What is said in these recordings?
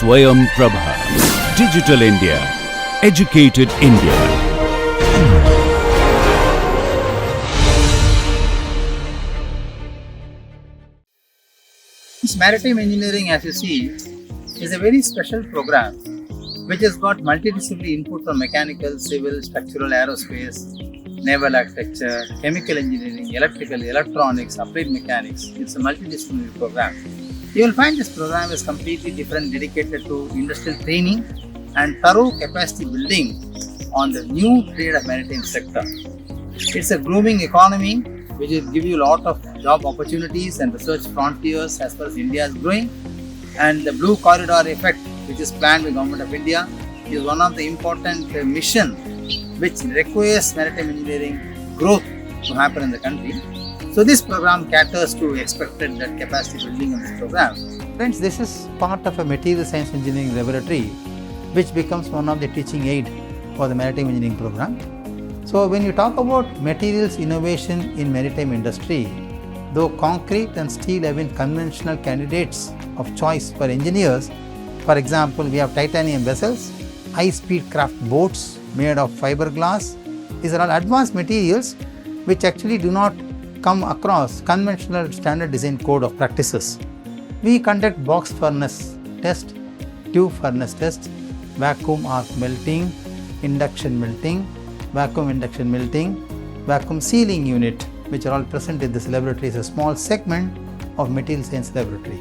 Swayam Prabha. Digital India. Educated India. This maritime engineering, as you see, is a very special program which has got multidisciplinary input from mechanical, civil, structural, aerospace, naval architecture, chemical engineering, electrical, electronics, applied mechanics. It's a multidisciplinary program. You will find this program is completely different, dedicated to industrial training and thorough capacity building on the new trade of maritime sector. It's a grooming economy which will give you a lot of job opportunities and research frontiers as far as India is growing. And the Blue Corridor effect, which is planned by Government of India, is one of the important mission which requires maritime engineering growth to happen in the country. So this program caters to expected that capacity building in this program. Friends, this is part of a material science engineering laboratory which becomes one of the teaching aid for the maritime engineering program. So when you talk about materials innovation in maritime industry, though concrete and steel have been conventional candidates of choice for engineers, for example, we have titanium vessels, high-speed craft boats made of fiberglass. These are all advanced materials which actually do not come across conventional standard design code of practices. We conduct box furnace test, tube furnace test, vacuum arc melting, induction melting, vacuum induction melting, vacuum sealing unit, which are all present in this laboratory is a small segment of material science laboratory.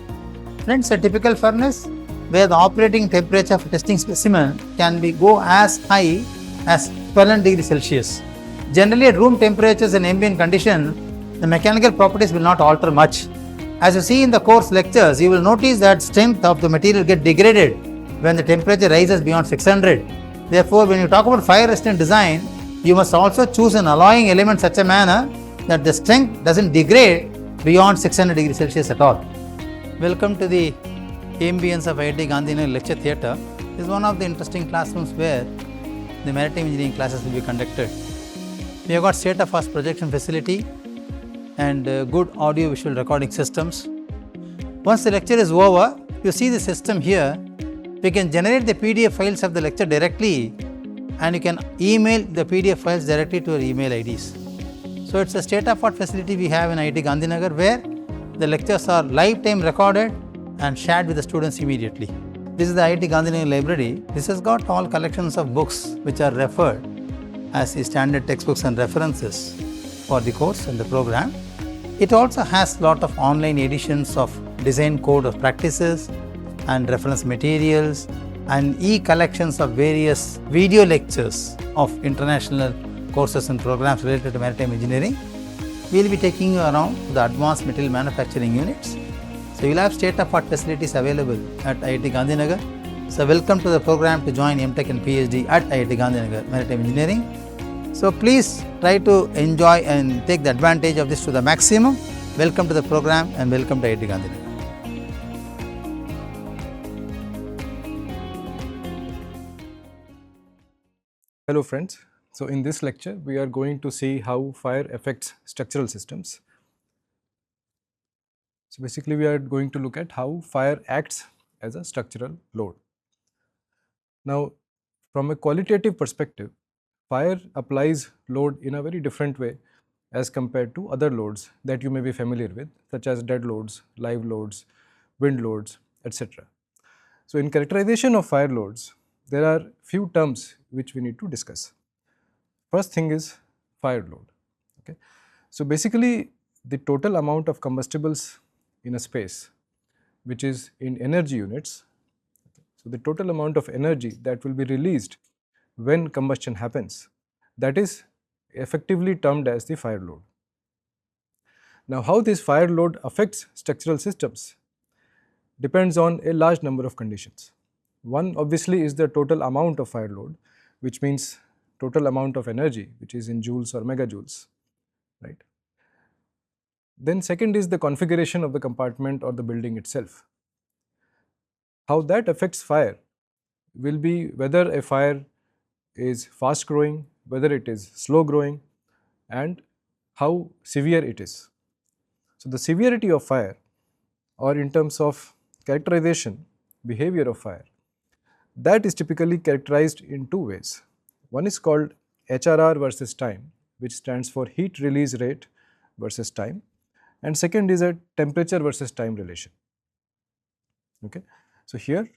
Friends, a typical furnace where the operating temperature for testing specimen can go as high as 12 degrees Celsius. Generally at room temperatures and ambient condition, the mechanical properties will not alter much. As you see in the course lectures, you will notice that strength of the material get degraded when the temperature rises beyond 600. Therefore, when you talk about fire resistant design, you must also choose an alloying element such a manner that the strength doesn't degrade beyond 600 degrees Celsius at all. Welcome to the ambience of IIT Gandhinagar Lecture Theatre. This is one of the interesting classrooms where the maritime engineering classes will be conducted. We have got state-of-the-art projection facility and good audio-visual recording systems. Once the lecture is over, you see the system here. We can generate the PDF files of the lecture directly and you can email the PDF files directly to your email IDs. So it's a state-of-the-art facility we have in IIT Gandhinagar where the lectures are lifetime recorded and shared with the students immediately. This is the IIT Gandhinagar library. This has got all collections of books which are referred as the standard textbooks and references for the course and the program. It also has lot of online editions of design code of practices and reference materials and e-collections of various video lectures of international courses and programs related to maritime engineering. We will be taking you around to the advanced material manufacturing units. So you will have state-of-the-art facilities available at IIT Gandhinagar. So welcome to the program to join MTech and PhD at IIT Gandhinagar Maritime Engineering. So please try to enjoy and take the advantage of this to the maximum. Welcome to the program and welcome to IIT Gandhinagar. Hello friends. So in this lecture we are going to see how fire affects structural systems. So basically we are going to look at how fire acts as a structural load. Now from a qualitative perspective, fire applies load in a very different way as compared to other loads that you may be familiar with, such as dead loads, live loads, wind loads, etc. So in characterization of fire loads, there are few terms which we need to discuss. First thing is fire load. Okay. So basically the total amount of combustibles in a space which is in energy units. So the total amount of energy that will be released when combustion happens, that is effectively termed as the fire load. Now how this fire load affects structural systems depends on a large number of conditions. One obviously is the total amount of fire load, which means total amount of energy which is in joules or megajoules, right. Then second is the configuration of the compartment or the building itself. How that affects fire will be whether a fire is fast growing, whether it is slow growing, and how severe it is. So the severity of fire, or in terms of characterization, behavior of fire, that is typically characterized in two ways. One is called HRR versus time, which stands for heat release rate versus time, and second is a temperature versus time relation. Okay. So here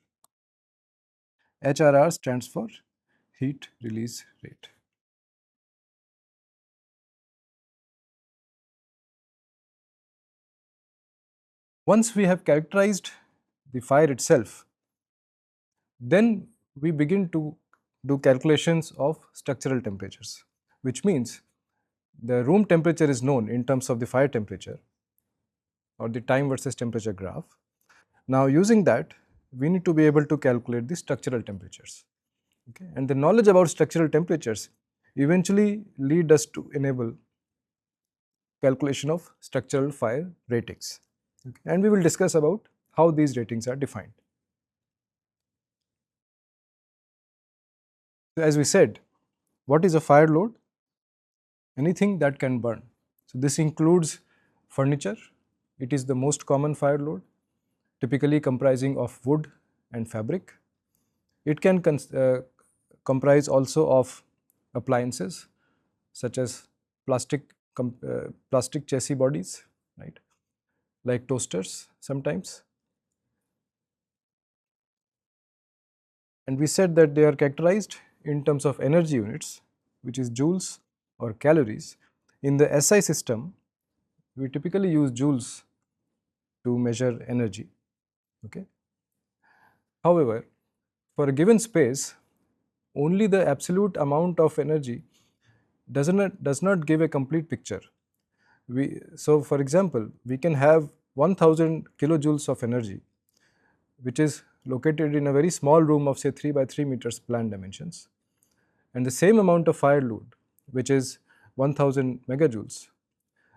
HRR stands for heat release rate. Once we have characterized the fire itself, then we begin to do calculations of structural temperatures, which means the room temperature is known in terms of the fire temperature or the time versus temperature graph. Now using that, we need to be able to calculate the structural temperatures. Okay? And the knowledge about structural temperatures eventually lead us to enable calculation of structural fire ratings. Okay? And we will discuss about how these ratings are defined. So as we said, what is a fire load? Anything that can burn. So this includes furniture. It is the most common fire load, typically comprising of wood and fabric. It can comprise also of appliances such as plastic chassis bodies, right, like toasters sometimes. And we said that they are characterized in terms of energy units, which is joules or calories. In the SI system, we typically use joules to measure energy. Okay. However, for a given space, only the absolute amount of energy does not give a complete picture. So for example, we can have 1000 kilojoules of energy, which is located in a very small room of say 3 by 3 meters plan dimensions, and the same amount of fire load, which is 1000 megajoules,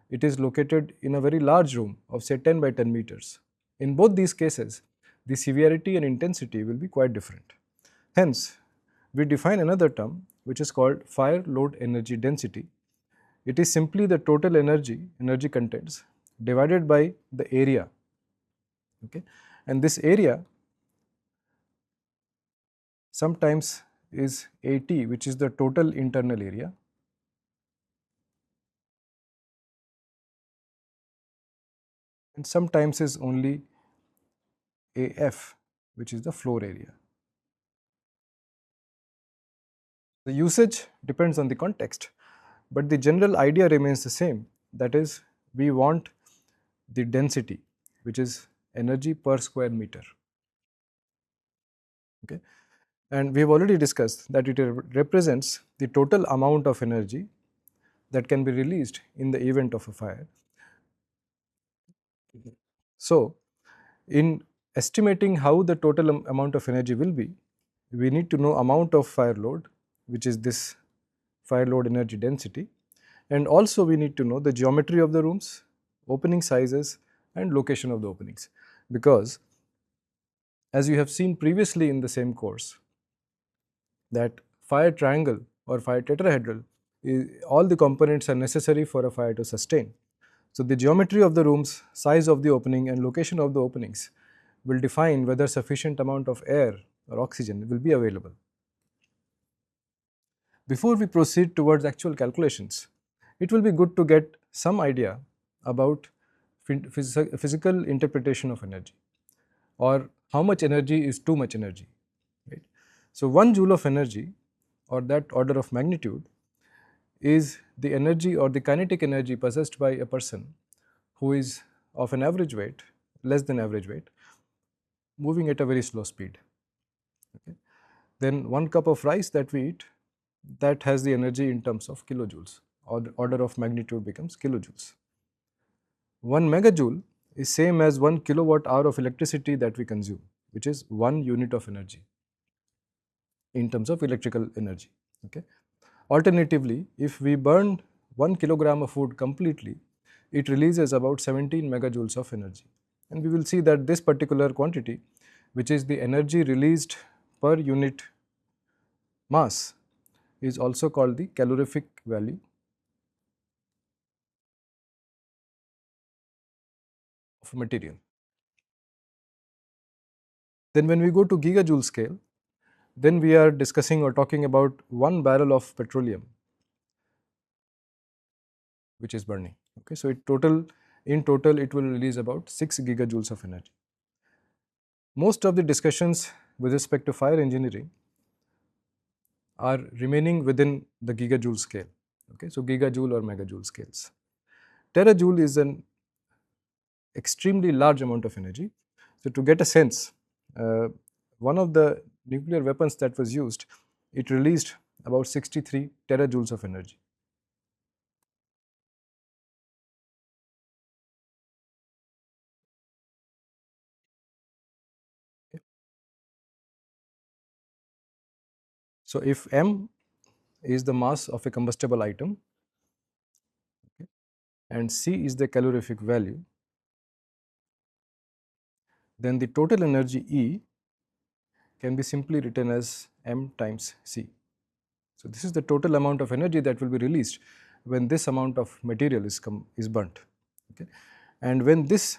it is located in a very large room of say 10 by 10 meters. In both these cases, the severity and intensity will be quite different. Hence, we define another term which is called fire load energy density. It is simply the total energy contents divided by the area. Okay? And this area sometimes is AT, which is the total internal area, and sometimes is only AF, which is the floor area. The usage depends on the context, but the general idea remains the same. That is, we want the density, which is energy per square meter. Okay? And we have already discussed that it represents the total amount of energy that can be released in the event of a fire. So, in estimating how the total amount of energy will be, we need to know amount of fire load, which is this fire load energy density, and also we need to know the geometry of the rooms, opening sizes and location of the openings, because as you have seen previously in the same course, that fire triangle or fire tetrahedral, all the components are necessary for a fire to sustain. So the geometry of the rooms, size of the opening and location of the openings will define whether sufficient amount of air or oxygen will be available. Before we proceed towards actual calculations, it will be good to get some idea about physical interpretation of energy, or how much energy is too much energy. Right? So 1 joule of energy, or that order of magnitude, is the energy or the kinetic energy possessed by a person who is of an average weight, less than average weight, moving at a very slow speed. Okay. Then 1 cup of rice that we eat, that has the energy in terms of kilojoules, or the order of magnitude becomes kilojoules. 1 megajoule is same as 1 kilowatt hour of electricity that we consume, which is 1 unit of energy in terms of electrical energy. Okay. Alternatively, if we burn 1 kilogram of food completely, it releases about 17 megajoules of energy. And we will see that this particular quantity, which is the energy released per unit mass, is also called the calorific value of material. Then when we go to gigajoule scale, then we are discussing or talking about 1 barrel of petroleum which is burning. Okay, so in total it will release about 6 gigajoules of energy. Most of the discussions with respect to fire engineering are remaining within the gigajoule scale. Okay, so gigajoule or megajoule scales. Terajoule is an extremely large amount of energy. So to get a sense, one of the nuclear weapons that was used, it released about 63 terajoules of energy. So if m is the mass of a combustible item, okay, and c is the calorific value, then the total energy E can be simply written as m times c. So this is the total amount of energy that will be released when this amount of material is burnt. Okay. And when this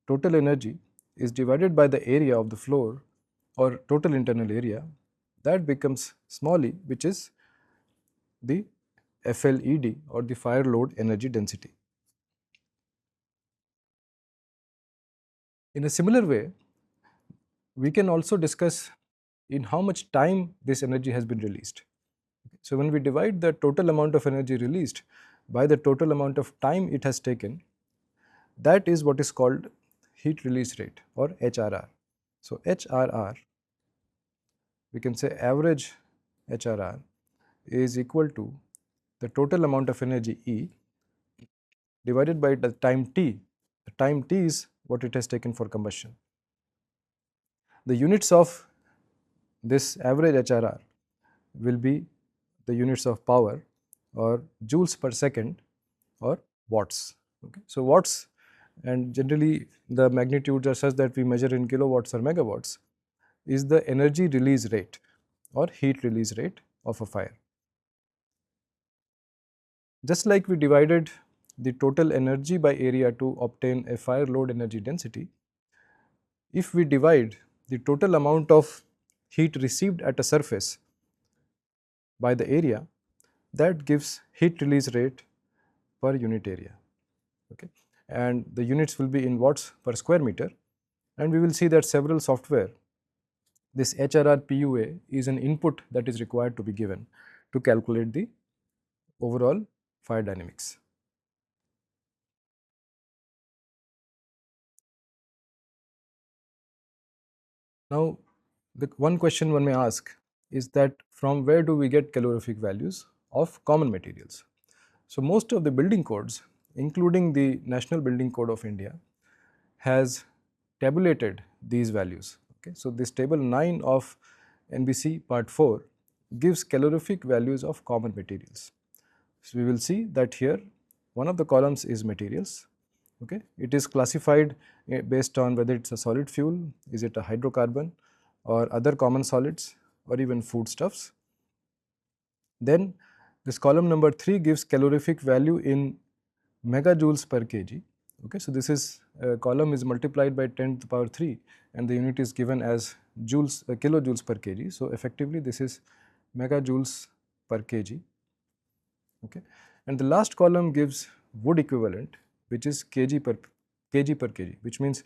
total energy is divided by the area of the floor or total internal area, that becomes small e, which is the FLED or the fire load energy density. In a similar way, we can also discuss in how much time this energy has been released. So when we divide the total amount of energy released by the total amount of time it has taken, that is what is called heat release rate or HRR. So HRR, we can say average HRR is equal to the total amount of energy E divided by the time T. The time T is what it has taken for combustion. The units of this average HRR will be the units of power or joules per second or watts. Okay. So watts, and generally the magnitudes are such that we measure in kilowatts or megawatts, is the energy release rate or heat release rate of a fire. Just like we divided the total energy by area to obtain a fire load energy density, if we divide the total amount of heat received at a surface by the area, that gives heat release rate per unit area. Okay. And the units will be in watts per square meter, and we will see that several software, this HRR PUA is an input that is required to be given to calculate the overall fire dynamics. Now, the one question one may ask is that from where do we get calorific values of common materials? So most of the building codes, including the National Building Code of India, has tabulated these values. Okay. So this table 9 of NBC part 4 gives calorific values of common materials. So we will see that here one of the columns is materials. Okay. It is classified based on whether it's a solid fuel, is it a hydrocarbon or other common solids or even foodstuffs. Then this column number 3 gives calorific value in megajoules per kg. Okay. So this is column is multiplied by 10 to the power 3 and the unit is given as joules, kilojoules per kg. So effectively this is megajoules per kg. Okay. And the last column gives wood equivalent, which is kg per kg, which means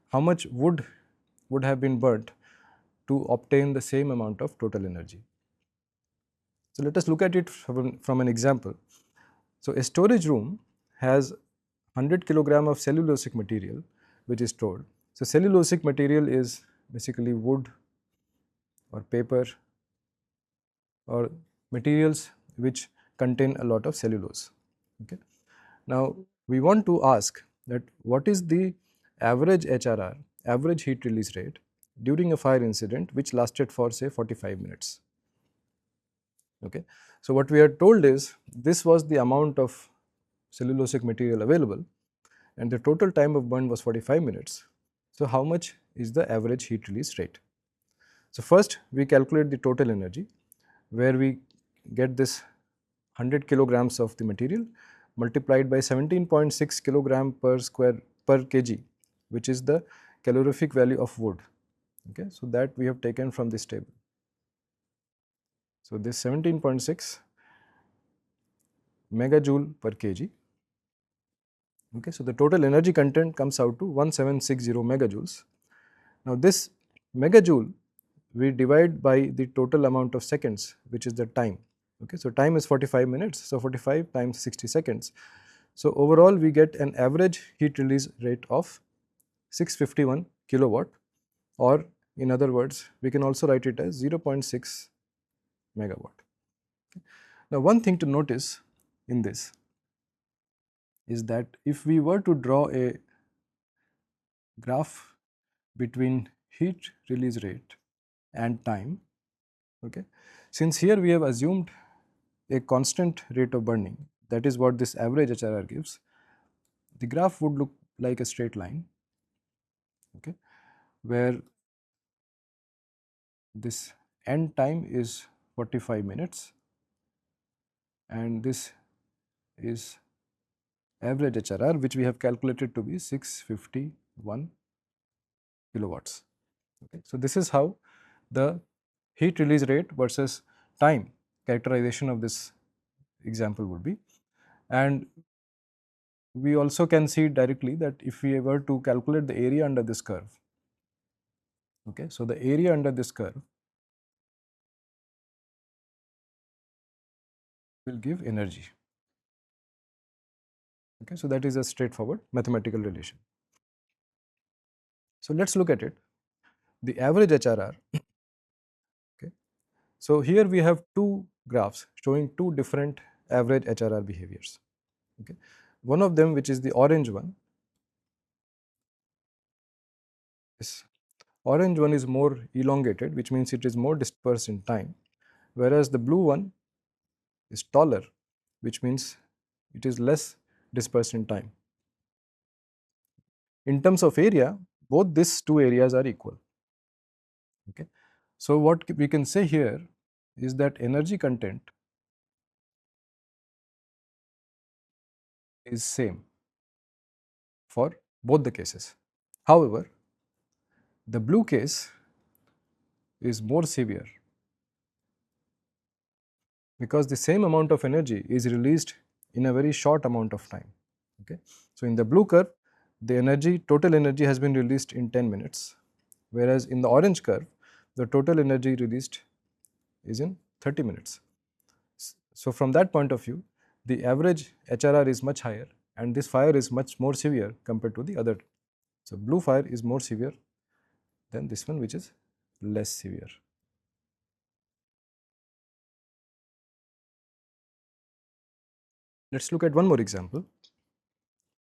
how much wood would have been burnt to obtain the same amount of total energy. So let us look at it from an example. So a storage room has 100 kilogram of cellulosic material which is stored. So cellulosic material is basically wood or paper or materials which contain a lot of cellulose. Okay. Now we want to ask that what is the average HRR, average heat release rate during a fire incident which lasted for say 45 minutes. Okay. So what we are told is this was the amount of cellulosic material available and the total time of burn was 45 minutes. So how much is the average heat release rate? So first we calculate the total energy where we get this 100 kilograms of the material multiplied by 17.6 kilogram per kg, which is the calorific value of wood. Okay, so that we have taken from this table. So this 17.6 megajoule per kg. Okay, so the total energy content comes out to 1760 megajoules. Now this megajoule we divide by the total amount of seconds, which is the time. Okay, so time is 45 minutes, so 45 times 60 seconds. So overall we get an average heat release rate of 651 kilowatt, or in other words we can also write it as 0.6 megawatt. Now one thing to notice in this is that if we were to draw a graph between heat release rate and time, okay, since here we have assumed a constant rate of burning, that is what this average HRR gives, the graph would look like a straight line, okay, where this end time is 45 minutes and this is average HRR, which we have calculated to be 651 kilowatts. Okay. So this is how the heat release rate versus time characterization of this example would be. And we also can see directly that if we were to calculate the area under this curve, okay, so the area under this curve will give energy. Okay, so that is a straightforward mathematical relation. So let's look at it. The average HRR. Okay, so here we have two graphs showing two different average HRR behaviors. Okay, one of them, which is the orange one, this orange one is more elongated, which means it is more dispersed in time, whereas the blue one is taller, which means it is less dispersed in time. In terms of area, both these two areas are equal. Okay. So what we can say here is that energy content is same for both the cases. However, the blue case is more severe because the same amount of energy is released in a very short amount of time. Okay. So in the blue curve, the total energy has been released in 10 minutes, whereas in the orange curve, the total energy released is in 30 minutes. So from that point of view, the average HRR is much higher and this fire is much more severe compared to the other. So blue fire is more severe than this one, which is less severe. Let's look at one more example.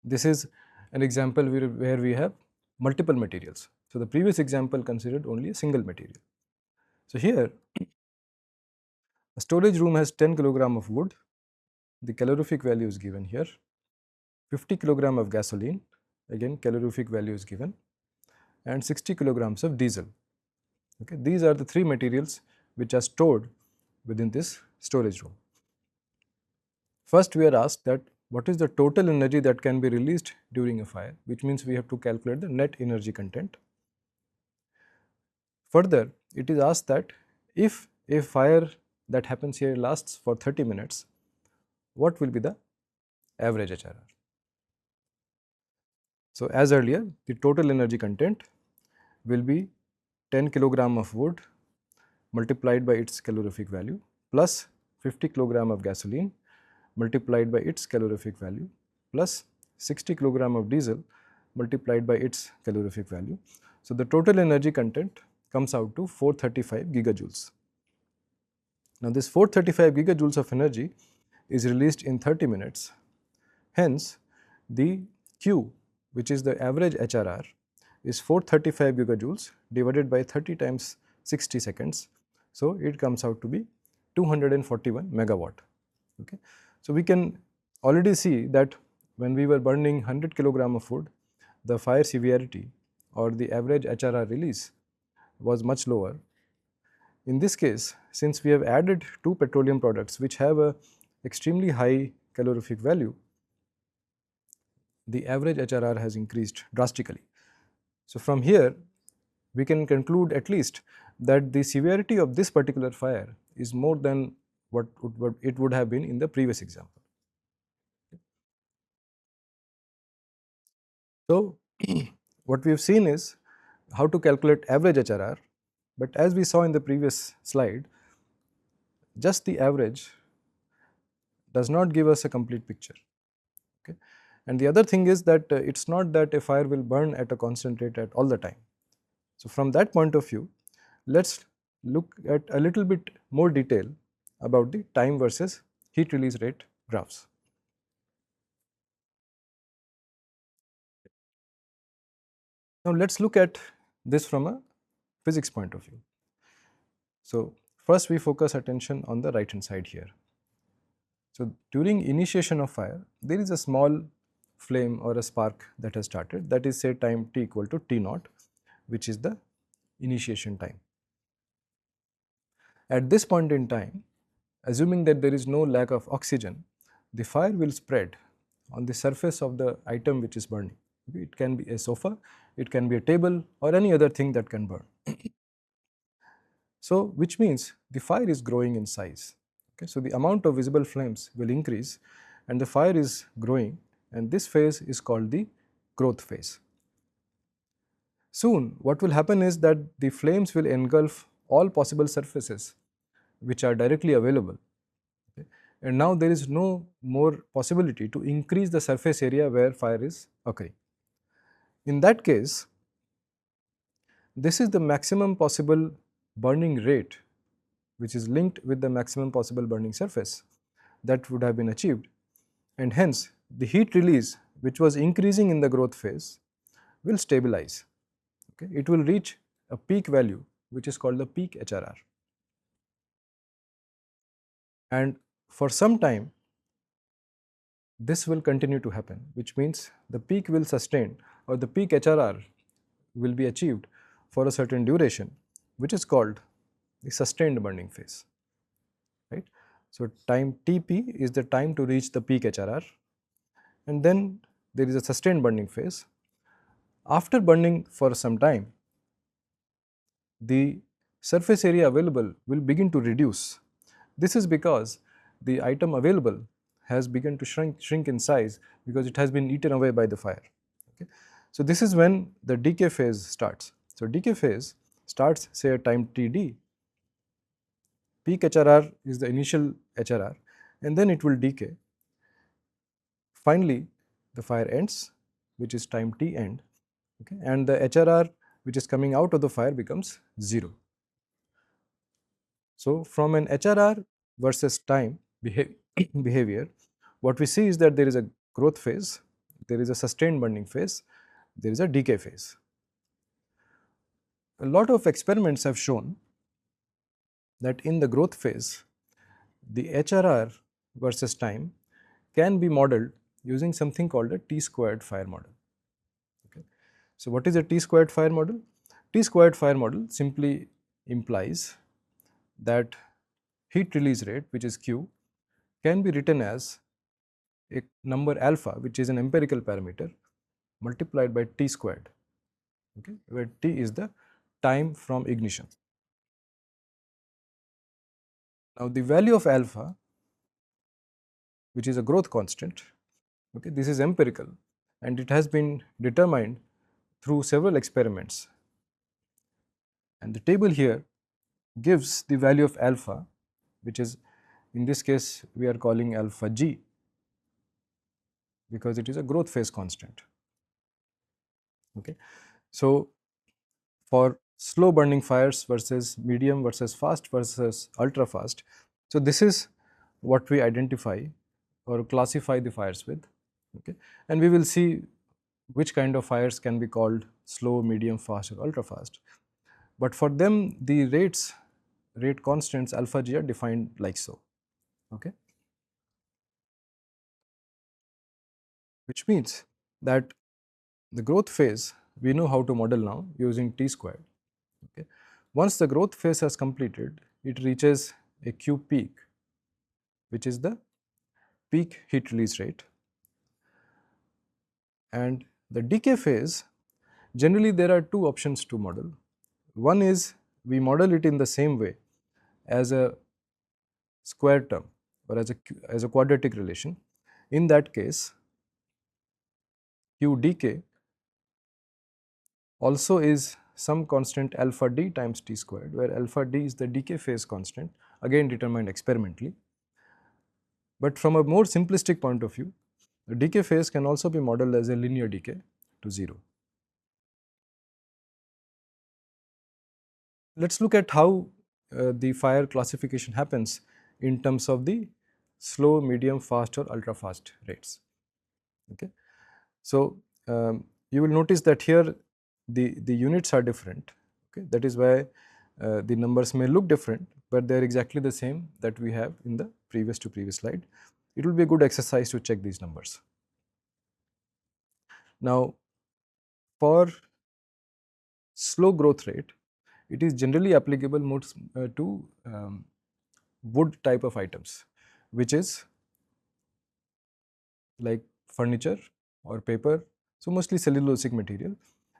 This is an example where we have multiple materials. So the previous example considered only a single material. So here a storage room has 10 kilogram of wood. The calorific value is given here. 50 kilogram of gasoline, again calorific value is given, and 60 kilograms of diesel. Okay, these are the three materials which are stored within this storage room. First, we are asked that what is the total energy that can be released during a fire, which means we have to calculate the net energy content. Further, it is asked that if a fire that happens here lasts for 30 minutes, what will be the average HRR? So as earlier, the total energy content will be 10 kilogram of wood multiplied by its calorific value plus 50 kilogram of gasoline multiplied by its calorific value plus 60 kilogram of diesel multiplied by its calorific value. So the total energy content comes out to 435 gigajoules. Now this 435 gigajoules of energy is released in 30 minutes. Hence the Q, which is the average HRR, is 435 gigajoules divided by 30 times 60 seconds. So it comes out to be 241 megawatt. Okay. So we can already see that when we were burning 100 kilogram of wood, the fire severity or the average HRR release was much lower. In this case, since we have added two petroleum products which have a extremely high calorific value, the average HRR has increased drastically. So from here, we can conclude at least that the severity of this particular fire is more than what it would have been in the previous example. So, what we have seen is how to calculate average HRR, but as we saw in the previous slide, just the average does not give us a complete picture. Okay. And the other thing is that it's not that a fire will burn at a constant rate at all the time. So, from that point of view, let's look at a little bit more detail about the time versus heat release rate graphs. Now, let's look at this from a physics point of view. So, first we focus attention on the right hand side here. So, during initiation of fire, there is a small flame or a spark that has started, that is say time t equal to t naught, which is the initiation time. At this point in time, assuming that there is no lack of oxygen, the fire will spread on the surface of the item which is burning. It can be a sofa, it can be a table, or any other thing that can burn. So, which means the fire is growing in size. Okay. So, the amount of visible flames will increase and the fire is growing, and this phase is called the growth phase. Soon what will happen is that the flames will engulf all possible surfaces which are directly available, okay. And now there is no more possibility to increase the surface area where fire is occurring. In that case, this is the maximum possible burning rate which is linked with the maximum possible burning surface that would have been achieved, and hence the heat release which was increasing in the growth phase will stabilize. Okay. It will reach a peak value which is called the peak HRR, and for some time this will continue to happen, which means the peak will sustain, or the peak HRR will be achieved for a certain duration, which is called the sustained burning phase, right. So, time Tp is the time to reach the peak HRR, and then there is a sustained burning phase. After burning for some time, the surface area available will begin to reduce. This is because the item available has begun to shrink in size because it has been eaten away by the fire. Okay. So, this is when the decay phase starts. So, decay phase starts say at time Td, peak HRR is the initial HRR, and then it will decay. Finally, the fire ends, which is time T end, okay, and the HRR which is coming out of the fire becomes 0. So, from an HRR versus time behavior, what we see is that there is a growth phase, there is a sustained burning phase, there is a decay phase. A lot of experiments have shown that in the growth phase, the HRR versus time can be modeled using something called a T-squared fire model. Okay. So, what is a T-squared fire model? T-squared fire model simply implies that heat release rate, which is Q, can be written as a number alpha, which is an empirical parameter, multiplied by T squared, okay, where T is the time from ignition. Now, the value of alpha, which is a growth constant, okay, this is empirical and it has been determined through several experiments, and the table here gives the value of alpha, which is in this case we are calling alpha g because it is a growth phase constant. Okay. So, for slow burning fires versus medium versus fast versus ultra fast, so this is what we identify or classify the fires with, okay, and we will see which kind of fires can be called slow, medium, fast or ultra fast. But for them the rate constants alpha g are defined like so, okay, which means that the growth phase we know how to model now using T squared. Okay. Once the growth phase has completed, it reaches a Q peak, which is the peak heat release rate, and the decay phase, generally there are two options to model. One is we model it in the same way as a square term or as a quadratic relation. In that case, Q dk also is some constant alpha d times t squared, where alpha d is the decay phase constant, again determined experimentally. But from a more simplistic point of view, the decay phase can also be modeled as a linear decay to 0. Let us look at how the fire classification happens in terms of the slow, medium, fast or ultra fast rates. Okay. So, you will notice that here the units are different. Okay. That is why the numbers may look different, but they are exactly the same that we have in the previous to previous slide. It will be a good exercise to check these numbers. Now, for slow growth rate, it is generally applicable to wood type of items, which is like furniture or paper, so mostly cellulosic material,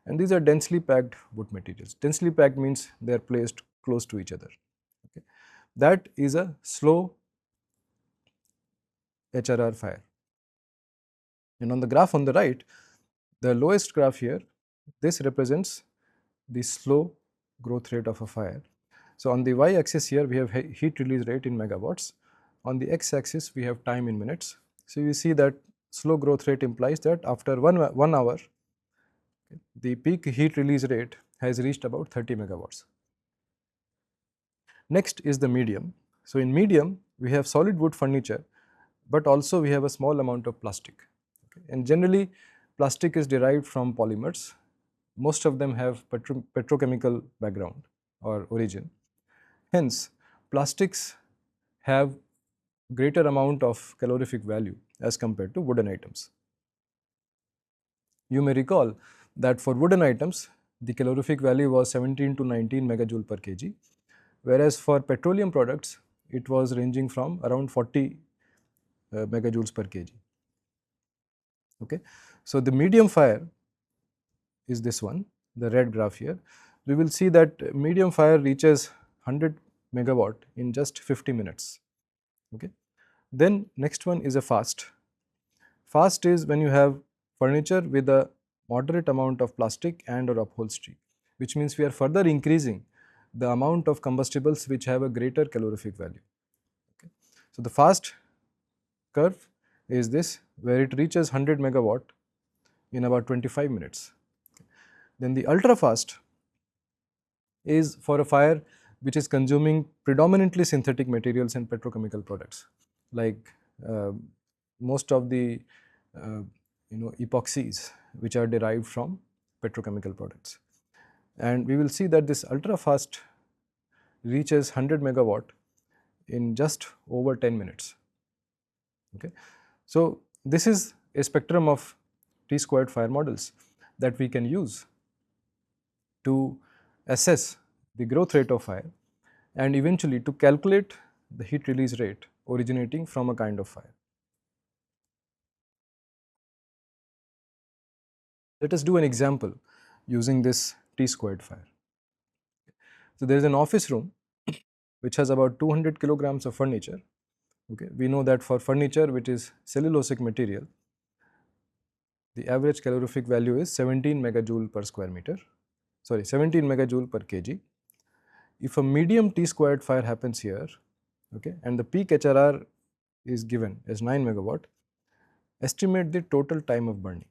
and these are densely packed wood materials. Densely packed means they are placed close to each other. Okay. That is a slow HRR fire. And on the graph on the right, the lowest graph here, this represents the slow growth rate of a fire. So, on the y axis here we have heat release rate in megawatts, on the x axis we have time in minutes. So, you see that slow growth rate implies that after 1 hour, the peak heat release rate has reached about 30 megawatts. Next is the medium. So, in medium we have solid wood furniture, but also we have a small amount of plastic. Okay. And generally plastic is derived from polymers. Most of them have petrochemical background or origin. Hence, plastics have greater amount of calorific value as compared to wooden items. You may recall that for wooden items, the calorific value was 17 to 19 megajoule per kg, whereas for petroleum products, it was ranging from around 40 megajoules per kg. Okay. So, the medium fire is this one, the red graph here. We will see that medium fire reaches 100 megawatt in just 50 minutes. Okay. Then next one is a fast. Fast is when you have furniture with a moderate amount of plastic and or upholstery, which means we are further increasing the amount of combustibles which have a greater calorific value. Okay. So, the fast curve is this, where it reaches 100 megawatt in about 25 minutes. Then the ultra fast is for a fire which is consuming predominantly synthetic materials and petrochemical products, like most of the epoxies which are derived from petrochemical products. And we will see that this ultra fast reaches 100 megawatt in just over 10 minutes. Okay. So, this is a spectrum of T squared fire models that we can use to assess the growth rate of fire and eventually to calculate the heat release rate originating from a kind of fire. Let us do an example using this T squared fire. So, there is an office room which has about 200 kilograms of furniture. Okay. We know that for furniture which is cellulosic material, the average calorific value is 17 megajoule per square meter, 17 megajoule per kg. If a medium T squared fire happens here, okay, and the peak HRR is given as 9 megawatt, estimate the total time of burning.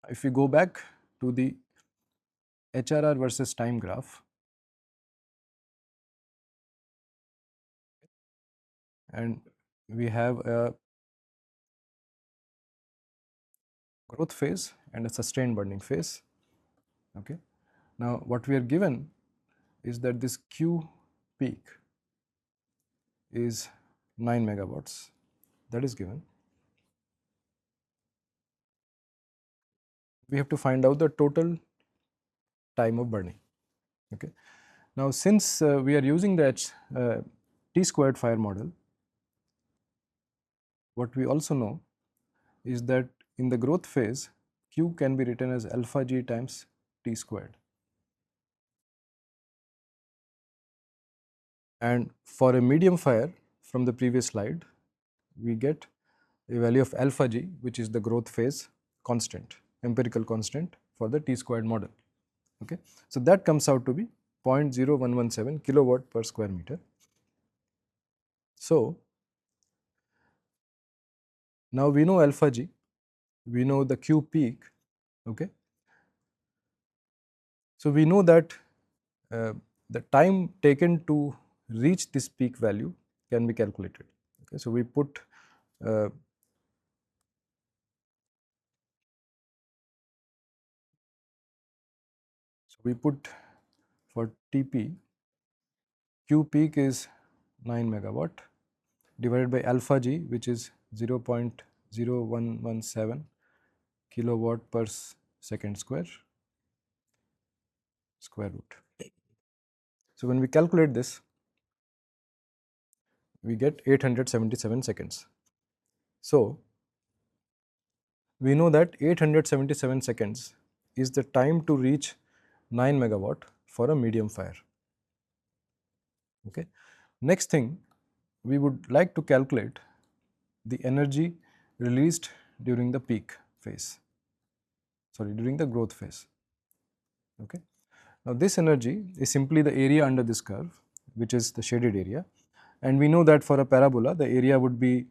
If we go back to the HRR versus time graph, and we have a growth phase and a sustained burning phase. Okay. Now, what we are given is that this Q peak is 9 megawatts, that is given. We have to find out the total time of burning. Okay. Now, since we are using the T squared fire model, what we also know is that in the growth phase, Q can be written as alpha g times T squared. And for a medium fire from the previous slide, we get a value of alpha g, which is the growth phase constant, empirical constant for the T squared model. Okay. So that comes out to be 0.0117 kilowatt per square meter. So now we know alpha g, we know the Q peak. Okay. So we know that the time taken to reach this peak value can be calculated. Okay. So we put for Tp, Q peak is 9 megawatt divided by alpha g, which is 0.0117 kilowatt per second square root. So when we calculate this, we get 877 seconds. So we know that 877 seconds is the time to reach 9 megawatt for a medium fire. Okay. Next thing, we would like to calculate the energy released during the peak phase, during the growth phase. Okay. Now this energy is simply the area under this curve, which is the shaded area, and we know that for a parabola the area would be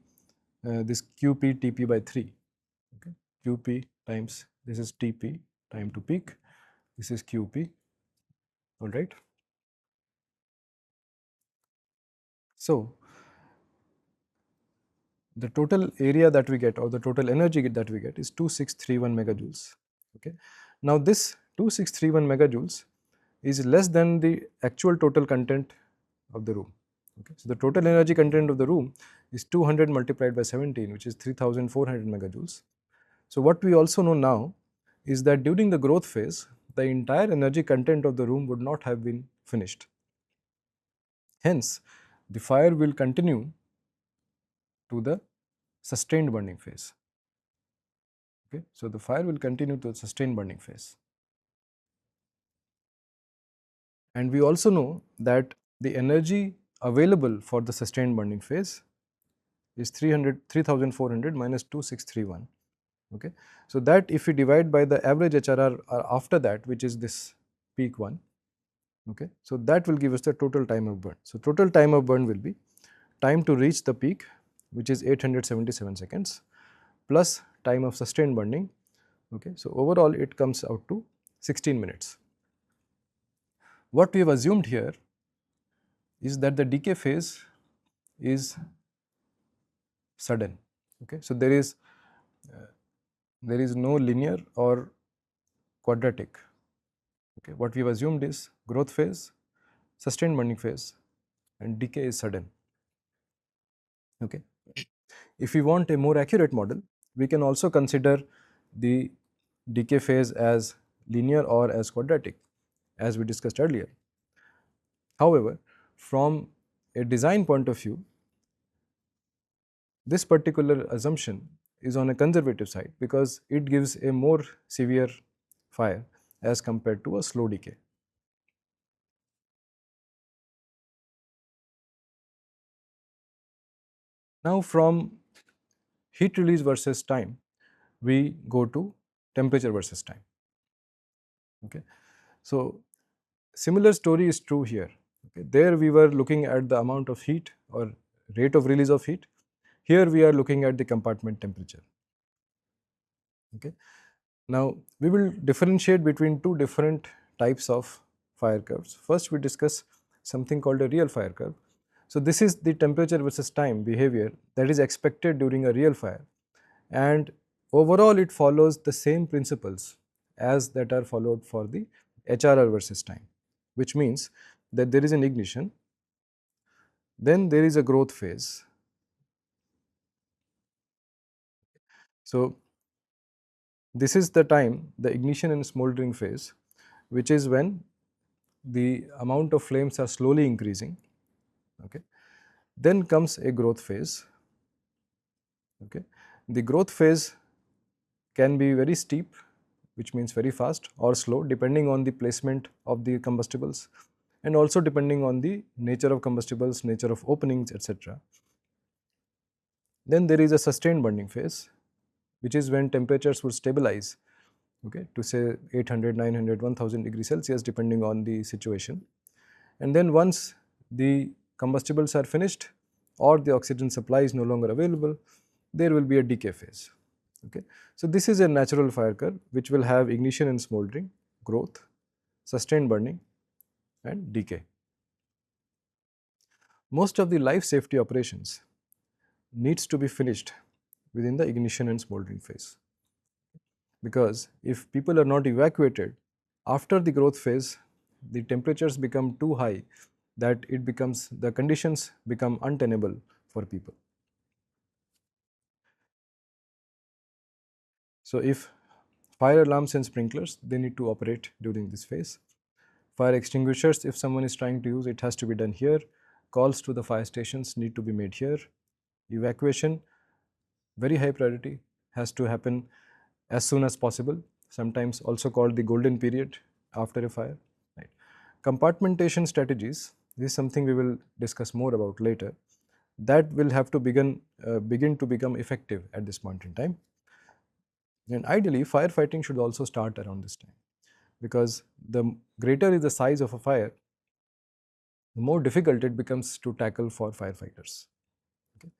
this Qp Tp by 3. Okay. Qp times, this is Tp time to peak, this is Qp, alright. So the total area that we get, or the total energy that we get, is 2631 megajoules. Okay. Now this 2631 megajoules is less than the actual total content of the room. Okay. So the total energy content of the room is 200 multiplied by 17, which is 3400 megajoules. So what we also know now is that during the growth phase, the entire energy content of the room would not have been finished. Hence, the fire will continue to the sustained burning phase. Okay. So the fire will continue to the sustained burning phase. And we also know that the energy available for the sustained burning phase is 3400 minus 2631. Okay. So that if we divide by the average HRR after that, which is this peak one, okay, so that will give us the total time of burn. So total time of burn will be time to reach the peak, which is 877 seconds, plus time of sustained burning. Okay. So overall it comes out to 16 minutes. What we have assumed here is that the decay phase is sudden. Okay. So there is no linear or quadratic. Okay. What we have assumed is growth phase, sustained burning phase, and decay is sudden. Okay. If we want a more accurate model, we can also consider the decay phase as linear or as quadratic, as we discussed earlier. However, from a design point of view, this particular assumption is on a conservative side because it gives a more severe fire as compared to a slow decay. Now from heat release versus time, we go to temperature versus time. Okay. So similar story is true here. Okay. There we were looking at the amount of heat or rate of release of heat. Here we are looking at the compartment temperature. Okay. Now we will differentiate between two different types of fire curves. First we discuss something called a real fire curve. So this is the temperature versus time behavior that is expected during a real fire, and overall it follows the same principles as that are followed for the HRR versus time, which means that there is an ignition, then there is a growth phase. So this is the time, the ignition and smoldering phase, which is when the amount of flames are slowly increasing. Okay. Then comes a growth phase. Okay. The growth phase can be very steep, which means very fast, or slow depending on the placement of the combustibles and also depending on the nature of combustibles, nature of openings, etc. Then there is a sustained burning phase, which is when temperatures would stabilize, okay, to say 800, 900, 1000 degrees Celsius depending on the situation. And then once the combustibles are finished or the oxygen supply is no longer available, there will be a decay phase. Okay. So this is a natural fire curve which will have ignition and smoldering, growth, sustained burning and decay. Most of the life safety operations needs to be finished within the ignition and smoldering phase, because if people are not evacuated after the growth phase, the temperatures become too high that the conditions become untenable for people. So if fire alarms and sprinklers, they need to operate during this phase. Fire extinguishers, if someone is trying to use, it has to be done here. Calls to the fire stations need to be made here. Evacuation, very high priority, has to happen as soon as possible, sometimes also called the golden period after a fire. Right. Compartmentation strategies, this is something we will discuss more about later. That will have to begin to become effective at this point in time. And ideally, firefighting should also start around this time, because the greater is the size of a fire, the more difficult it becomes to tackle for firefighters. Okay.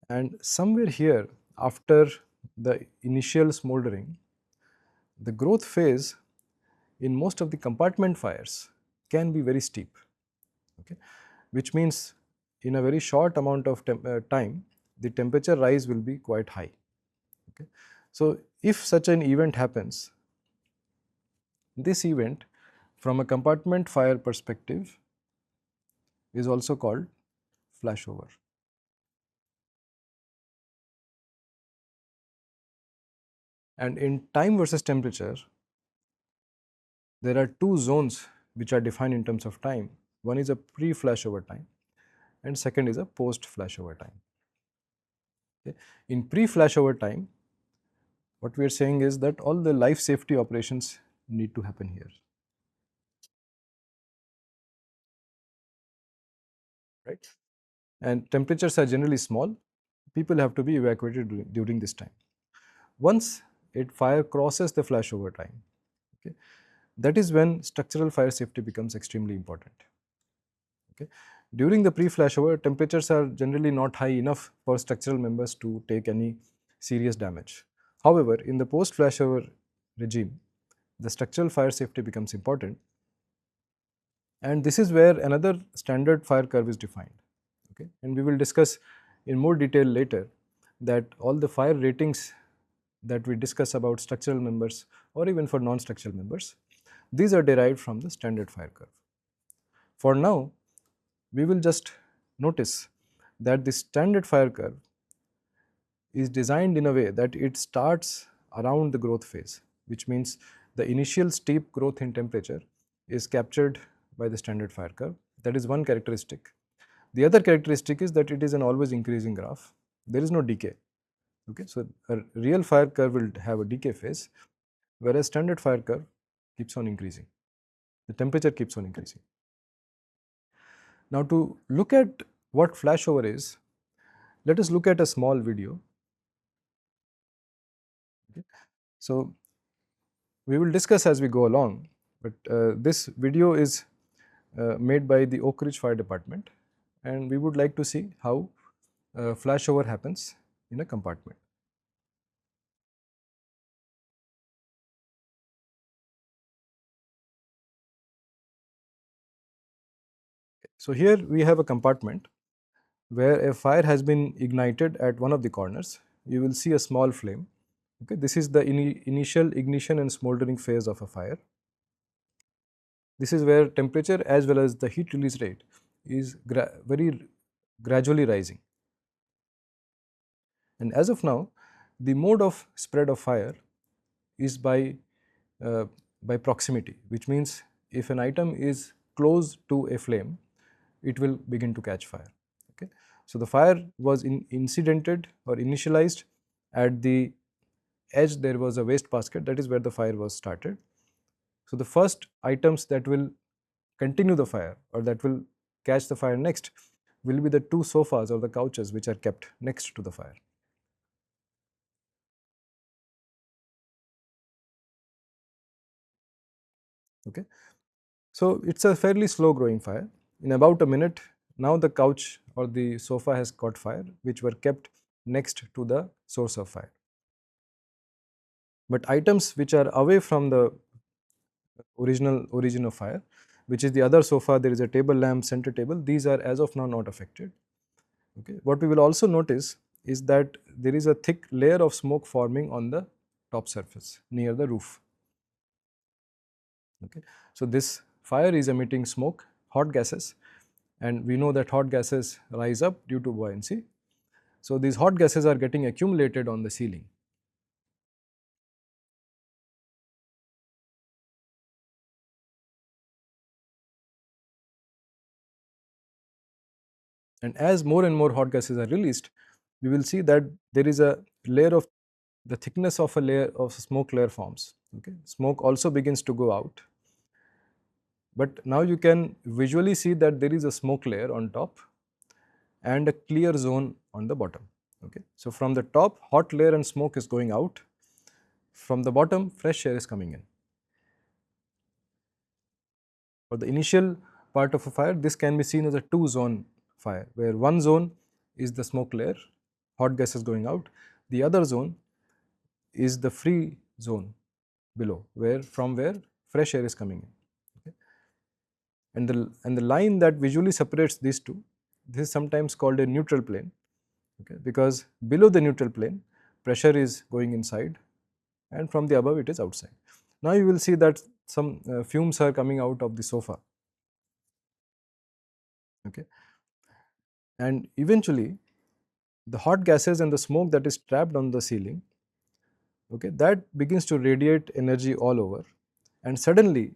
And somewhere here, after the initial smoldering, the growth phase in most of the compartment fires can be very steep, okay, which means in a very short amount of time, the temperature rise will be quite high. Okay. So if such an event happens, this event from a compartment fire perspective is also called flashover. And in time versus temperature, there are two zones which are defined in terms of time. One is a pre-flashover time and second is a post-flashover time. Okay. In pre-flashover time, what we are saying is that all the life safety operations need to happen here. Right? And temperatures are generally small. People have to be evacuated during this time. Once fire crosses the flashover time, okay, that is when structural fire safety becomes extremely important. Okay. During the pre-flashover, temperatures are generally not high enough for structural members to take any serious damage. However, in the post-flashover regime, the structural fire safety becomes important, and this is where another standard fire curve is defined. Okay. And we will discuss in more detail later that all the fire ratings that we discuss about structural members or even for non-structural members, these are derived from the standard fire curve. For now, we will just notice that the standard fire curve is designed in a way that it starts around the growth phase, which means the initial steep growth in temperature is captured by the standard fire curve. That is one characteristic. The other characteristic is that it is an always increasing graph. There is no decay. Okay, so a real fire curve will have a decay phase, whereas standard fire curve keeps on increasing. The temperature keeps on increasing. Now, to look at what flashover is, let us look at a small video. Okay. So, we will discuss as we go along, but this video is made by the Oak Ridge Fire Department, and we would like to see how flashover happens in a compartment. So, here we have a compartment where a fire has been ignited at one of the corners. You will see a small flame. Okay, this is the initial ignition and smoldering phase of a fire. This is where temperature as well as the heat release rate is very gradually rising. And as of now, the mode of spread of fire is by proximity, which means if an item is close to a flame, it will begin to catch fire. Okay. So the fire was incidented or initialized at the edge there was a waste basket, that is where the fire was started. So the first items that will continue the fire or that will catch the fire next will be the two sofas or the couches which are kept next to the fire. Okay. So it's a fairly slow growing fire. In about a minute, now the couch or the sofa has caught fire, which were kept next to the source of fire. But items which are away from the original origin of fire, which is the other sofa, there is a table lamp, center table, these are as of now not affected. Okay. What we will also notice is that there is a thick layer of smoke forming on the top surface near the roof. Okay. So this fire is emitting smoke, hot gases, and we know that hot gases rise up due to buoyancy. So these hot gases are getting accumulated on the ceiling. And as more and more hot gases are released, we will see that there is a layer of the thickness of a layer of smoke layer forms. Okay. Smoke also begins to go out. But now you can visually see that there is a smoke layer on top and a clear zone on the bottom. Okay. So from the top, hot layer and smoke is going out. From the bottom, fresh air is coming in. For the initial part of a fire, this can be seen as a two-zone fire, where one zone is the smoke layer, hot gases going out. The other zone is the free zone below, from where fresh air is coming in. Okay. And the line that visually separates these two, this is sometimes called a neutral plane. Okay, because below the neutral plane, pressure is going inside, and from the above it is outside. Now you will see that some fumes are coming out of the sofa. Okay. And eventually the hot gases and the smoke that is trapped on the ceiling, okay, that begins to radiate energy all over, and suddenly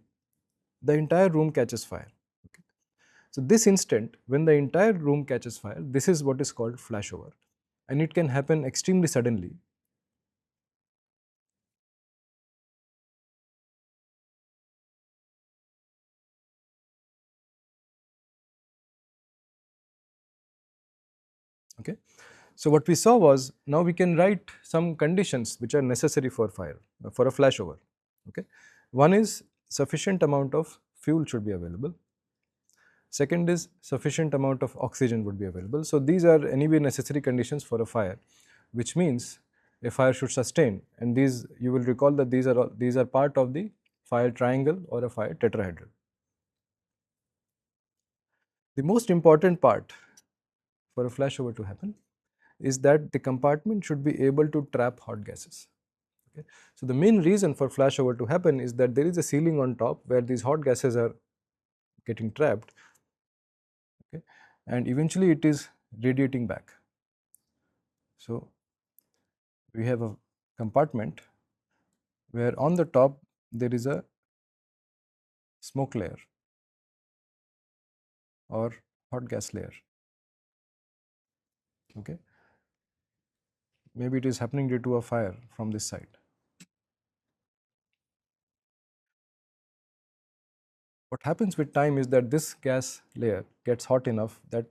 the entire room catches fire. Okay. So this instant when the entire room catches fire, this is what is called flashover, and it can happen extremely suddenly. Okay. So what we saw was, now we can write some conditions which are necessary for fire, for a flashover. Okay. One is sufficient amount of fuel should be available. Second is sufficient amount of oxygen would be available. So these are anyway necessary conditions for a fire, which means a fire should sustain, and these, you will recall that these are part of the fire triangle or a fire tetrahedral. The most important part for a flashover to happen is that the compartment should be able to trap hot gases. Okay. So the main reason for flashover to happen is that there is a ceiling on top where these hot gases are getting trapped, okay, and eventually it is radiating back. So we have a compartment where on the top there is a smoke layer or hot gas layer. Okay. Maybe it is happening due to a fire from this side. What happens with time is that this gas layer gets hot enough that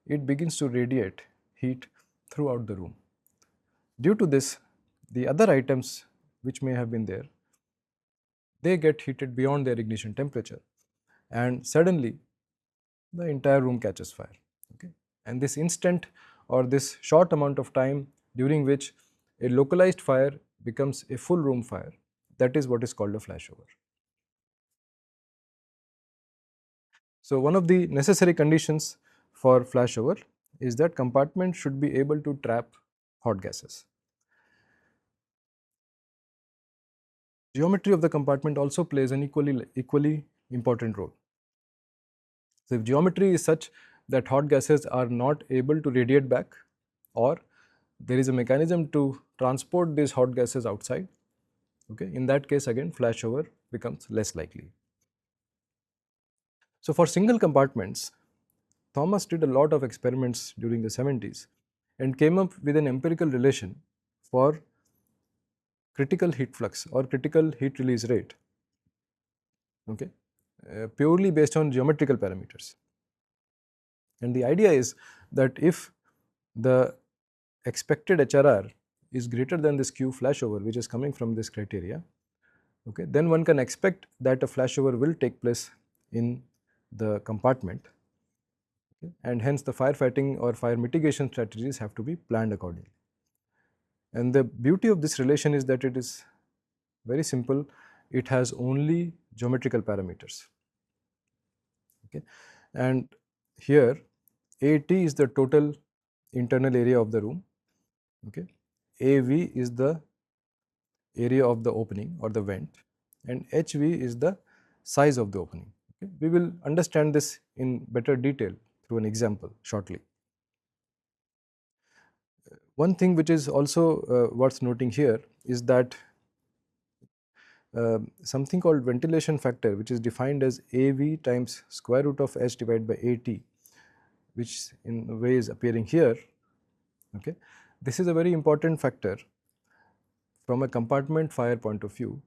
it begins to radiate heat throughout the room. Due to this, the other items which may have been there, they get heated beyond their ignition temperature, and suddenly the entire room catches fire. Okay. And this instant or this short amount of time during which a localized fire becomes a full room fire, that is what is called a flashover. So one of the necessary conditions for flashover is that compartment should be able to trap hot gases. Geometry of the compartment also plays an equally important role. So if geometry is such that hot gases are not able to radiate back, or there is a mechanism to transport these hot gases outside, okay, in that case again flashover becomes less likely. So for single compartments, Thomas did a lot of experiments during the 70s and came up with an empirical relation for critical heat flux or critical heat release rate, okay, purely based on geometrical parameters. And the idea is that if the expected HRR is greater than this Q flashover which is coming from this criteria, okay, then one can expect that a flashover will take place in the compartment, okay, and hence the firefighting or fire mitigation strategies have to be planned accordingly. And the beauty of this relation is that it is very simple, it has only geometrical parameters, okay. And here AT is the total internal area of the room, okay. AV is the area of the opening or the vent, and HV is the size of the opening. Okay. We will understand this in better detail through an example shortly. One thing which is also worth noting here is that something called ventilation factor, which is defined as AV times square root of H divided by AT, which in a way is appearing here. Okay. This is a very important factor from a compartment fire point of view,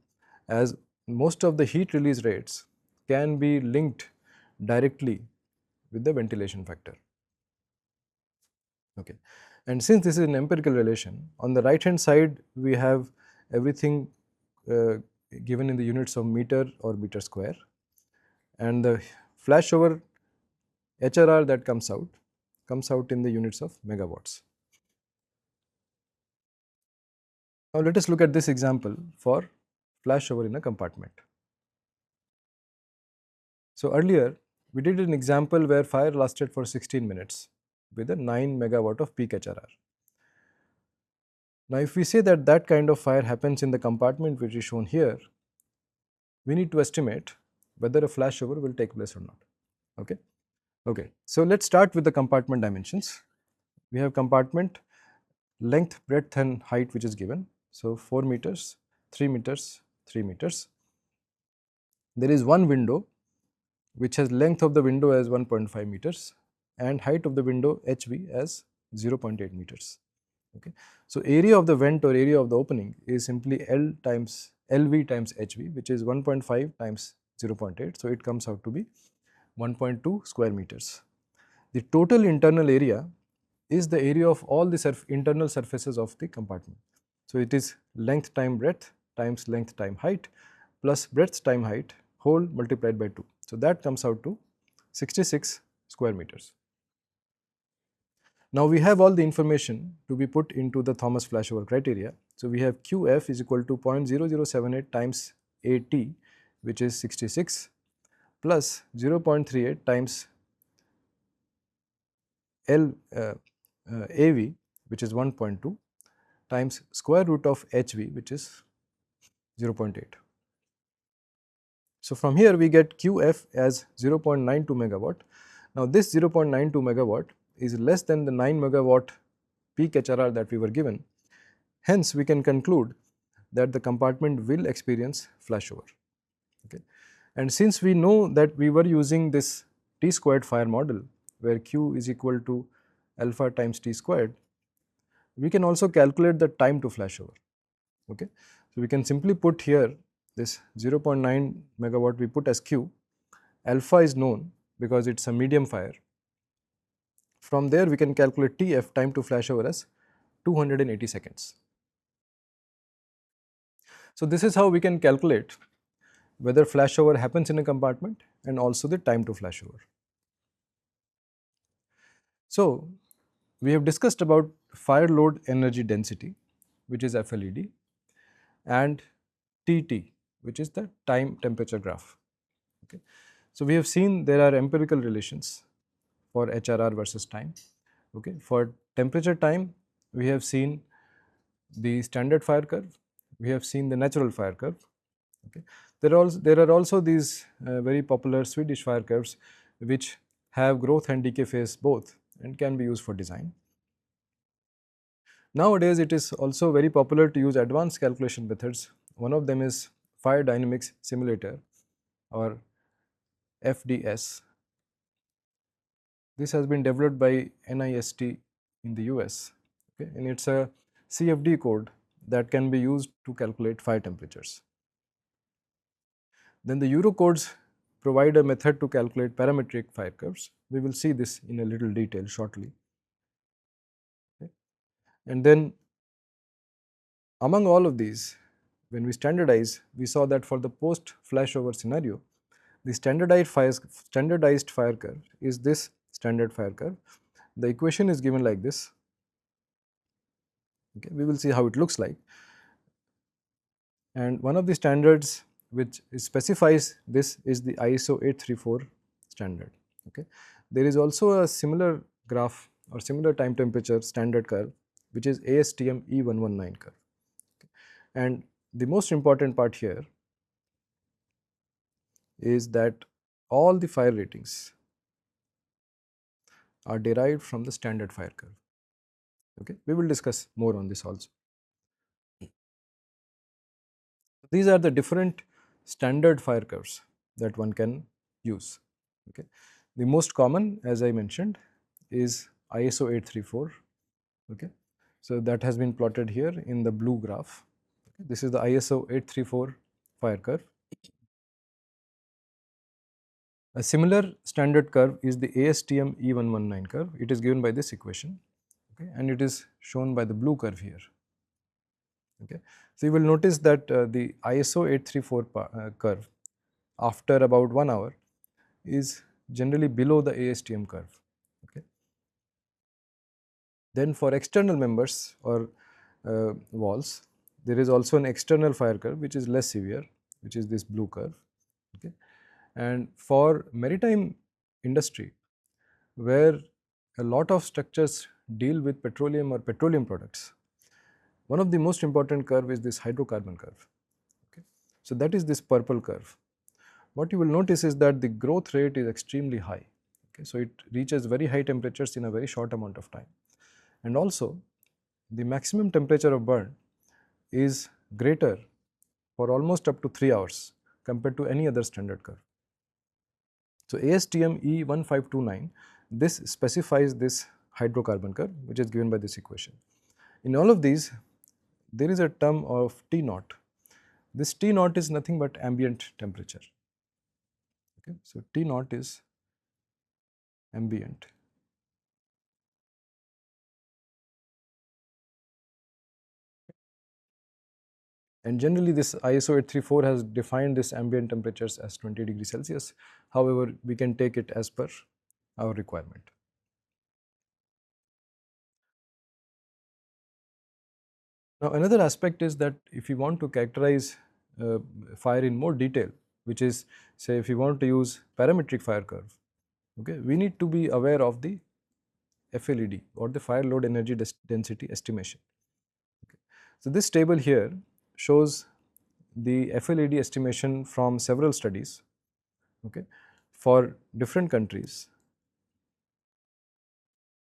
as most of the heat release rates can be linked directly with the ventilation factor. Okay. And since this is an empirical relation, on the right hand side we have everything given in the units of meter or meter square, and the flashover HRR that comes out in the units of megawatts. Now let us look at this example for flashover in a compartment. So earlier we did an example where fire lasted for 16 minutes with a 9 megawatt of peak HRR. Now if we say that that kind of fire happens in the compartment which is shown here, we need to estimate whether a flashover will take place or not. Okay. Okay. So let's start with the compartment dimensions. We have compartment length, breadth and height which is given. So 4 meters, 3 meters, 3 meters. There is one window which has length of the window as 1.5 meters and height of the window HV as 0.8 meters. Okay. So area of the vent or area of the opening is simply L times LV times HV, which is 1.5 times 0.8. So it comes out to be 1.2 square meters. The total internal area is the area of all the internal surfaces of the compartment. So it is length time breadth times length time height plus breadth time height whole multiplied by 2. So that comes out to 66 square meters. Now we have all the information to be put into the Thomas flashover criteria. So we have QF is equal to 0.0078 times AT, which is 66, plus 0.38 times AV, which is 1.2, times square root of HV, which is 0.8. So from here we get QF as 0.92 megawatt. Now this 0.92 megawatt is less than the 9 megawatt peak HRR that we were given. Hence we can conclude that the compartment will experience flashover. Okay. And since we know that we were using this T squared fire model where Q is equal to alpha times T squared, we can also calculate the time to flashover. Okay. So we can simply put here this 0.9 megawatt we put as Q, alpha is known because it is a medium fire. From there we can calculate TF, time to flashover, as 280 seconds. So this is how we can calculate whether flashover happens in a compartment and also the time to flashover. So we have discussed about fire load energy density, which is FLED, and TT, which is the time temperature graph. Okay. So we have seen there are empirical relations for HRR versus time. Okay. For temperature time, we have seen the standard fire curve, we have seen the natural fire curve. Okay. There are also these very popular Swedish fire curves which have growth and decay phase both and can be used for design. Nowadays it is also very popular to use advanced calculation methods. One of them is Fire Dynamics Simulator or FDS. This has been developed by NIST in the US, okay, and it is a CFD code that can be used to calculate fire temperatures. Then the Eurocodes provide a method to calculate parametric fire curves. We will see this in a little detail shortly. Okay. And then among all of these, when we standardize, we saw that for the post flashover scenario, the standardized fire curve is this standard fire curve. The equation is given like this. Okay. We will see how it looks like. And one of the standards which specifies this is the ISO 834 standard. Okay. There is also a similar graph or similar time temperature standard curve, which is ASTM E119 curve. Okay. And the most important part here is that all the fire ratings are derived from the standard fire curve. Okay. We will discuss more on this also. These are the different standard fire curves that one can use. Okay. The most common, as I mentioned, is ISO 834. Okay. So that has been plotted here in the blue graph. Okay. This is the ISO 834 fire curve. A similar standard curve is the ASTM E119 curve. It is given by this equation, okay, and it is shown by the blue curve here. Okay. So you will notice that the ISO 834 curve after about 1 hour is generally below the ASTM curve. Okay. Then for external members or walls, there is also an external fire curve which is less severe, which is this blue curve. Okay. And for maritime industry, where a lot of structures deal with petroleum or petroleum products, one of the most important curve is this hydrocarbon curve. Okay. So that is this purple curve. What you will notice is that the growth rate is extremely high. Okay. So it reaches very high temperatures in a very short amount of time. And also the maximum temperature of burn is greater for almost up to 3 hours compared to any other standard curve. So ASTM E1529, this specifies this hydrocarbon curve, which is given by this equation. In all of these, there is a term of T naught. This T naught is nothing but ambient temperature. Okay. So T naught is ambient. And generally this ISO 834 has defined this ambient temperatures as 20 degrees Celsius. However, we can take it as per our requirement. Now another aspect is that if you want to characterize fire in more detail, which is, say, if you want to use parametric fire curve, okay, we need to be aware of the FLED or the fire load energy density estimation. Okay. So this table here shows the FLED estimation from several studies, okay, for different countries,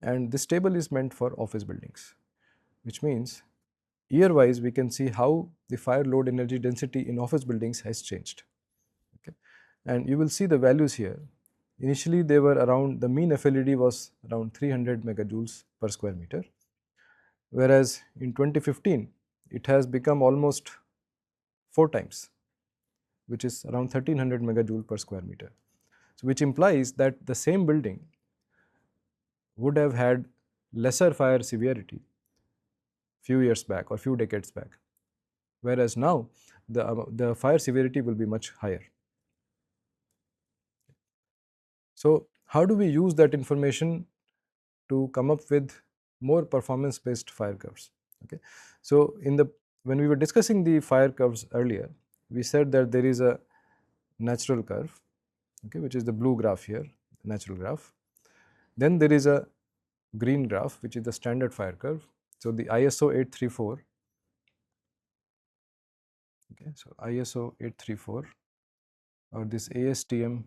and this table is meant for office buildings, which means year wise we can see how the fire load energy density in office buildings has changed. Okay. And you will see the values here. Initially they were around, the mean FLED was around 300 megajoules per square meter, whereas in 2015 it has become almost 4 times, which is around 1300 megajoule per square meter. So which implies that the same building would have had lesser fire severity few years back or few decades back, whereas now the fire severity will be much higher. So how do we use that information to come up with more performance based fire curves? Okay. So when we were discussing the fire curves earlier, we said that there is a natural curve, okay, which is the blue graph here, natural graph. Then there is a green graph, which is the standard fire curve. So the ISO 834, okay, so ISO 834 or this ASTM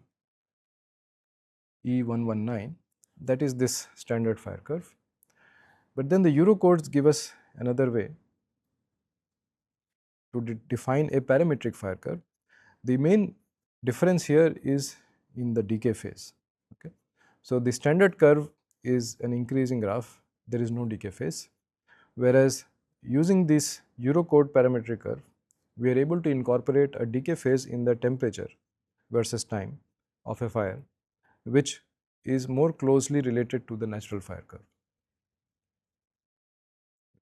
E119, that is this standard fire curve. But then the Eurocodes give us another way to define a parametric fire curve. The main difference here is in the decay phase. Okay. So the standard curve is an increasing graph, there is no decay phase, whereas using this Eurocode parametric curve, we are able to incorporate a decay phase in the temperature versus time of a fire, which is more closely related to the natural fire curve.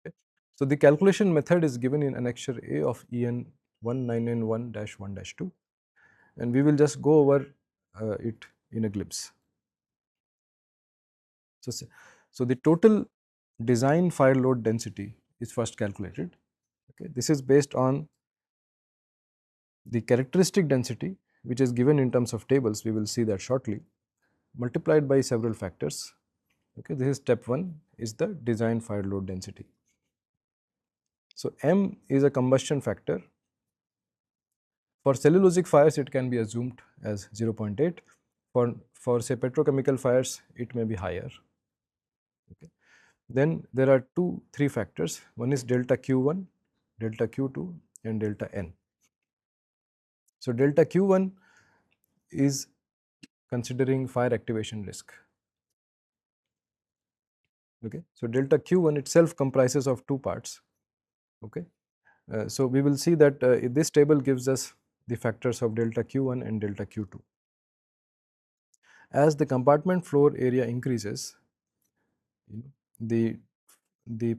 Okay. So, the calculation method is given in annexure A of EN 1991-1-2, and we will just go over it in a glimpse. So, the total design fire load density is first calculated. Okay. This is based on the characteristic density, which is given in terms of tables, we will see that shortly, multiplied by several factors. Okay. This is step 1, is the design fire load density. So, M is a combustion factor. For cellulosic fires, it can be assumed as 0.8. For say petrochemical fires, it may be higher. Okay. Then there are 3 factors. One is delta Q1, delta Q2 and delta N. So, delta Q1 is considering fire activation risk. Okay. So, delta Q1 itself comprises of 2 parts. Okay. So, we will see that this table gives us the factors of delta Q1 and delta Q2. As the compartment floor area increases, the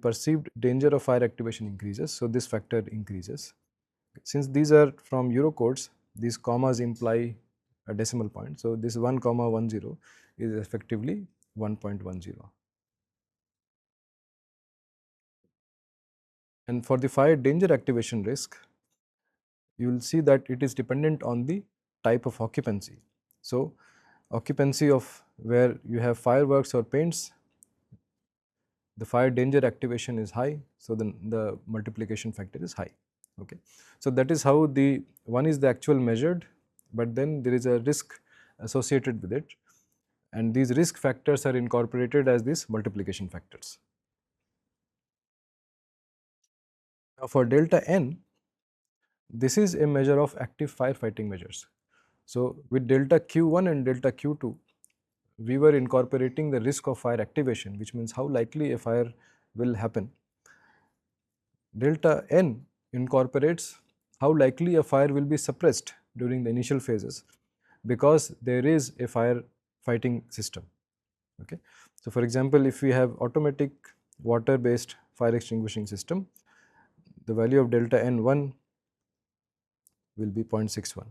perceived danger of fire activation increases. So, this factor increases. Since these are from Eurocodes, these commas imply a decimal point. So, this 1,10 is effectively 1.10. And for the fire danger activation risk, you will see that it is dependent on the type of occupancy. So, occupancy of where you have fireworks or paints, the fire danger activation is high, so then the multiplication factor is high. Okay. So, that is how the one is the actual measured, but then there is a risk associated with it, and these risk factors are incorporated as these multiplication factors. Now, for delta N, this is a measure of active firefighting measures. So, with delta Q1 and delta Q2, we were incorporating the risk of fire activation, which means how likely a fire will happen. Delta N incorporates how likely a fire will be suppressed during the initial phases, because there is a fire fighting system. Okay. So, for example, if we have automatic water based fire extinguishing system, the value of delta N1 will be 0.61.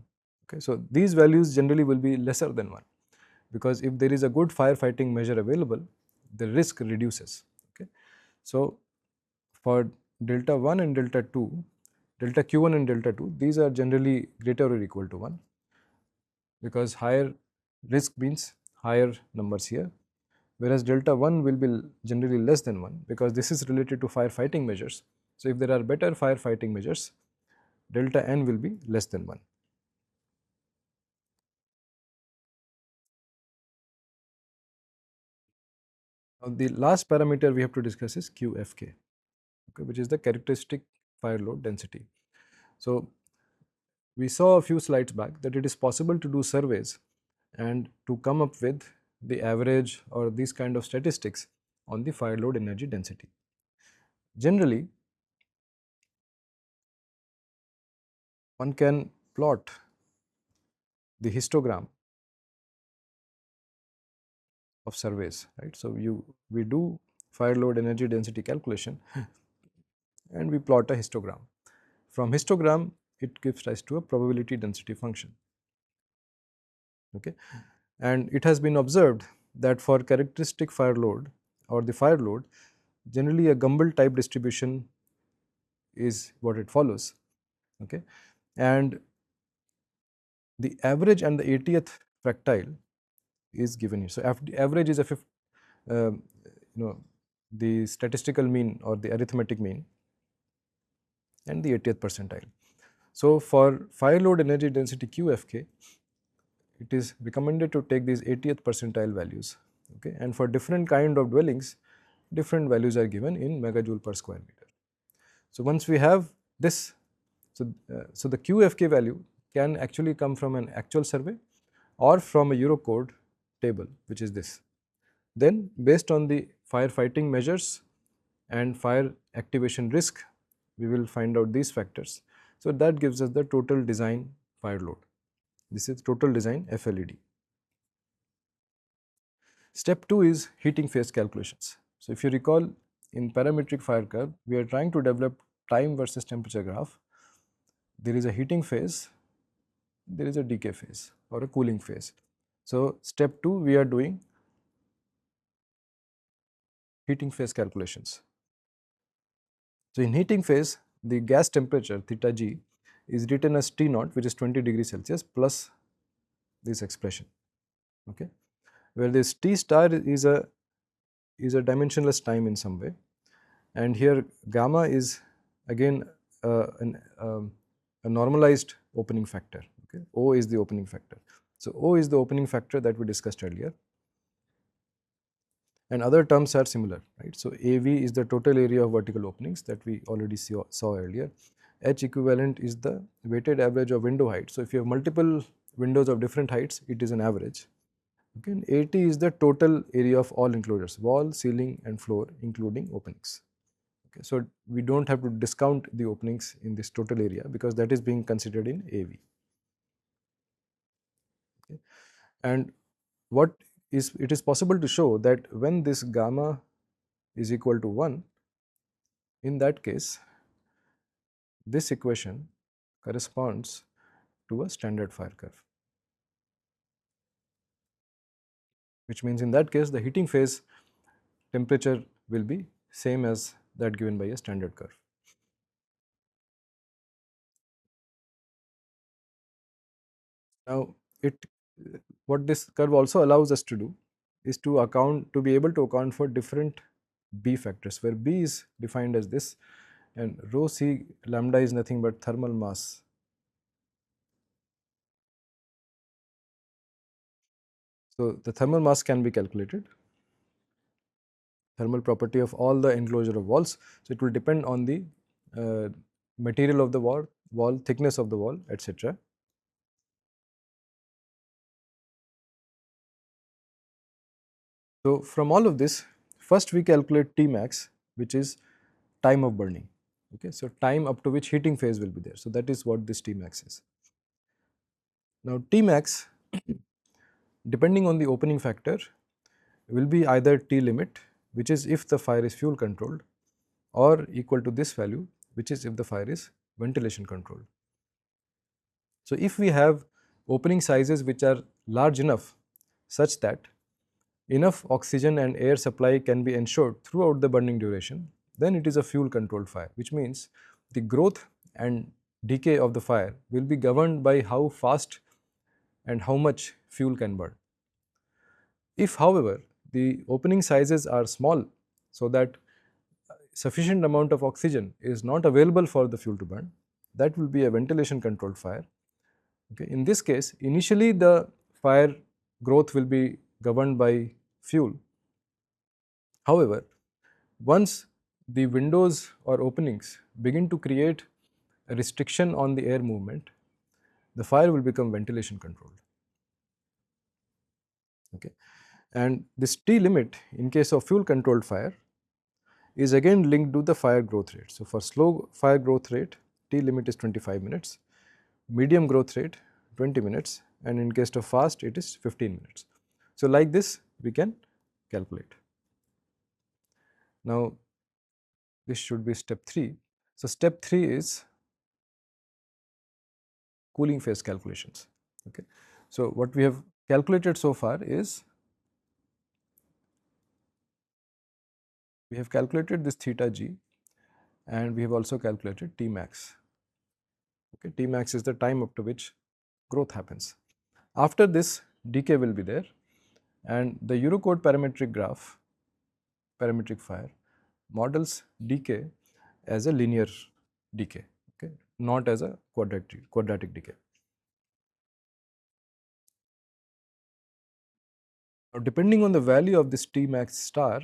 Okay. So, these values generally will be lesser than 1, because if there is a good firefighting measure available, the risk reduces. Okay. So, for delta 1 and delta 2, delta Q1 and delta 2, these are generally greater or equal to 1, because higher risk means higher numbers here, whereas delta 1 will be generally less than 1, because this is related to firefighting measures. So, if there are better firefighting measures, delta N will be less than 1. Now, the last parameter we have to discuss is QFK, okay, which is the characteristic fire load density. So, we saw a few slides back that it is possible to do surveys and to come up with the average or these kind of statistics on the fire load energy density. Generally, one can plot the histogram of surveys, right. So, we do fire load energy density calculation and we plot a histogram. From histogram, it gives rise to a probability density function. Okay. And it has been observed that for characteristic fire load or the fire load, generally a Gumbel type distribution is what it follows. Okay. And the average and the 80th fractile is given here. So, average is a the statistical mean or the arithmetic mean, and the 80th percentile. So, for fire load energy density QFK, it is recommended to take these 80th percentile values, okay, and for different kind of dwellings, different values are given in megajoule per square meter. So, once we have this, so the QFK value can actually come from an actual survey or from a Eurocode table, which is this. Then based on the firefighting measures and fire activation risk, we will find out these factors. So that gives us the total design fire load. This is total design FLED. Step 2 is heating phase calculations. So if you recall, in parametric fire curve, we are trying to develop time versus temperature graph. There is a heating phase, there is a decay phase or a cooling phase. So step 2, we are doing heating phase calculations. So in heating phase, the gas temperature theta G is written as T naught, which is 20 degrees Celsius, plus this expression, okay, where this T star is a dimensionless time in some way, and here gamma is again a normalized opening factor. Okay, O is the opening factor. So O is the opening factor that we discussed earlier, and other terms are similar, right? So AV is the total area of vertical openings that we already saw earlier. H equivalent is the weighted average of window height. So if you have multiple windows of different heights, it is an average. Okay, and AT is the total area of all enclosures, wall, ceiling and floor, including openings. Okay, so we don't have to discount the openings in this total area because that is being considered in AV. Okay. And it is possible to show that when this gamma is equal to 1, in that case, this equation corresponds to a standard fire curve, which means in that case the heating phase temperature will be same as that given by a standard curve. Now, what this curve also allows us to do is to be able to account for different B factors, where B is defined as this and rho C lambda is nothing but thermal mass. So the thermal mass can be calculated, thermal property of all the enclosure of walls. So it will depend on the material of the wall, thickness of the wall, etc. So from all of this, first we calculate T max, which is time of burning. Okay, so time up to which heating phase will be there. So that is what this T max is. Now T max, depending on the opening factor, will be either T limit, which is if the fire is fuel controlled, or equal to this value, which is if the fire is ventilation controlled. So if we have opening sizes which are large enough such that enough oxygen and air supply can be ensured throughout the burning duration, then it is a fuel controlled fire, which means the growth and decay of the fire will be governed by how fast and how much fuel can burn. If, however, the opening sizes are small so that sufficient amount of oxygen is not available for the fuel to burn, that will be a ventilation controlled fire. Okay. In this case, initially the fire growth will be governed by fuel. However, once the windows or openings begin to create a restriction on the air movement, the fire will become ventilation controlled. Okay. And this T limit in case of fuel controlled fire is again linked to the fire growth rate. So for slow fire growth rate, T limit is 25 minutes, medium growth rate 20 minutes, and in case of fast it is 15 minutes. So like this we can calculate. Now this should be step 3. So step 3 is cooling phase calculations. Okay. So what we have calculated so far is we have calculated this theta G and we have also calculated T max. Okay. T max is the time up to which growth happens. After this, decay will be there, and the Eurocode parametric graph, parametric fire, models decay as a linear decay, okay, not as a quadratic decay. Now, depending on the value of this T max star,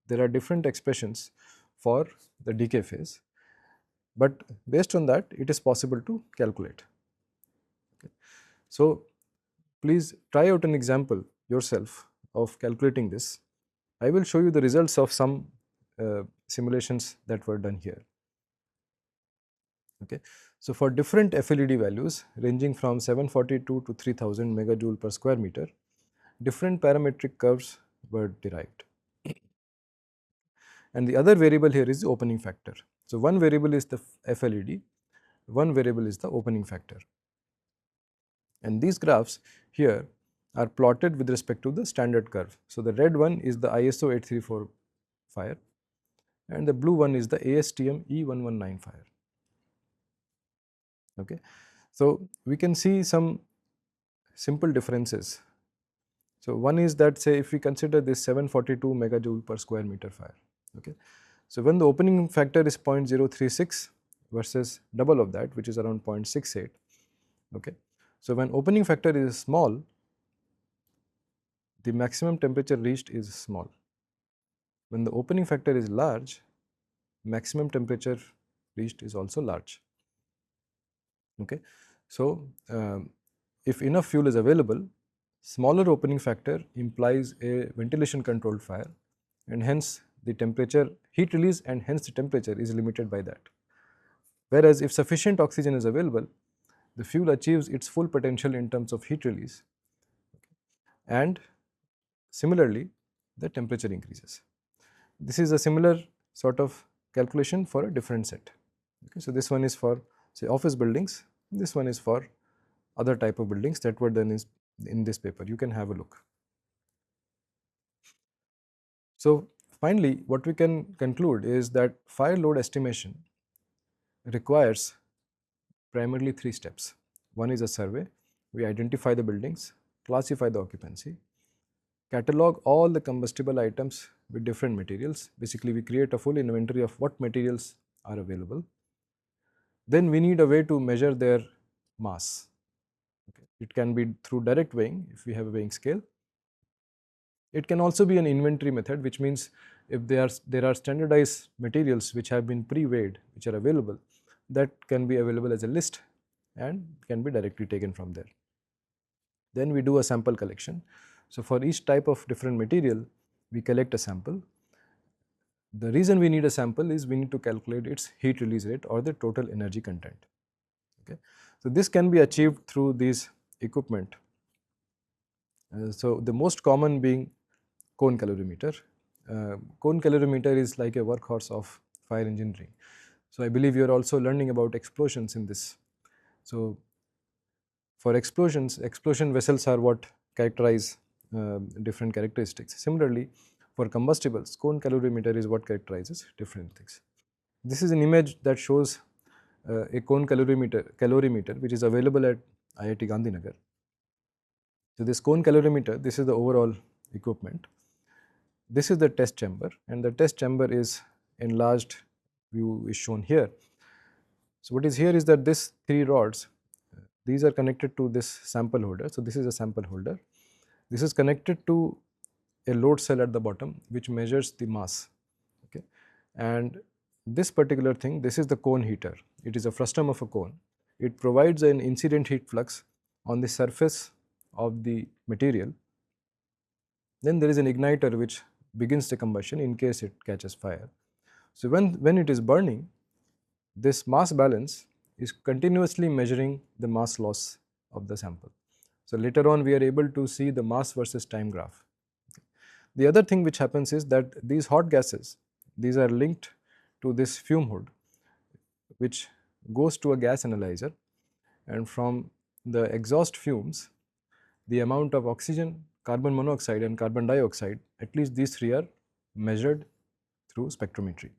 there are different expressions for the decay phase, but based on that, it is possible to calculate. Okay. So please try out an example yourself of calculating this. I will show you the results of some simulations that were done here. Okay. So, for different FLED values ranging from 742 to 3000 megajoule per square meter, different parametric curves were derived. And the other variable here is the opening factor. So, one variable is the FLED, one variable is the opening factor. And these graphs here are plotted with respect to the standard curve. So, the red one is the ISO 834 fire and the blue one is the ASTM E119 fire. Okay. So, we can see some simple differences. So, one is that, say, if we consider this 742 megajoule per square meter fire. Okay. So, when the opening factor is 0.036 versus double of that, which is around 0.68. Okay. So, when opening factor is small, the maximum temperature reached is small. When the opening factor is large, maximum temperature reached is also large. Okay. So, if enough fuel is available, smaller opening factor implies a ventilation controlled fire, and hence the temperature, heat release, and hence the temperature is limited by that. Whereas if sufficient oxygen is available, the fuel achieves its full potential in terms of heat release, and similarly the temperature increases. This is a similar sort of calculation for a different set. Okay. So, this one is for, say, office buildings, this one is for other type of buildings that were done in this paper. You can have a look. So, finally, what we can conclude is that fire load estimation requires primarily 3 steps. One is a survey. We identify the buildings, classify the occupancy, catalog all the combustible items with different materials. Basically, we create a full inventory of what materials are available. Then we need a way to measure their mass. Okay. It can be through direct weighing if we have a weighing scale. It can also be an inventory method, which means if there are standardized materials which have been pre-weighed, which are available, that can be available as a list and can be directly taken from there. Then we do a sample collection. So, for each type of different material, we collect a sample. The reason we need a sample is we need to calculate its heat release rate or the total energy content. Okay. So, this can be achieved through these equipment. So, the most common being cone calorimeter. Cone calorimeter is like a workhorse of fire engineering. So, I believe you are also learning about explosions in this. So, for explosions, explosion vessels are what characterize different characteristics. Similarly, for combustibles, cone calorimeter is what characterizes different things. This is an image that shows a cone calorimeter which is available at IIT Gandhinagar. So, this cone calorimeter, this is the overall equipment. This is the test chamber, and the test chamber is enlarged view is shown here. So, what is here is that this 3 rods, these are connected to this sample holder. So, this is a sample holder. This is connected to a load cell at the bottom which measures the mass. Okay. And this particular thing, this is the cone heater. It is a frustum of a cone. It provides an incident heat flux on the surface of the material. Then there is an igniter which begins the combustion in case it catches fire. So, when it is burning, this mass balance is continuously measuring the mass loss of the sample. So, later on we are able to see the mass versus time graph. The other thing which happens is that these hot gases, these are linked to this fume hood which goes to a gas analyzer, and from the exhaust fumes, the amount of oxygen, carbon monoxide and carbon dioxide, at least these 3 are measured through spectrometry.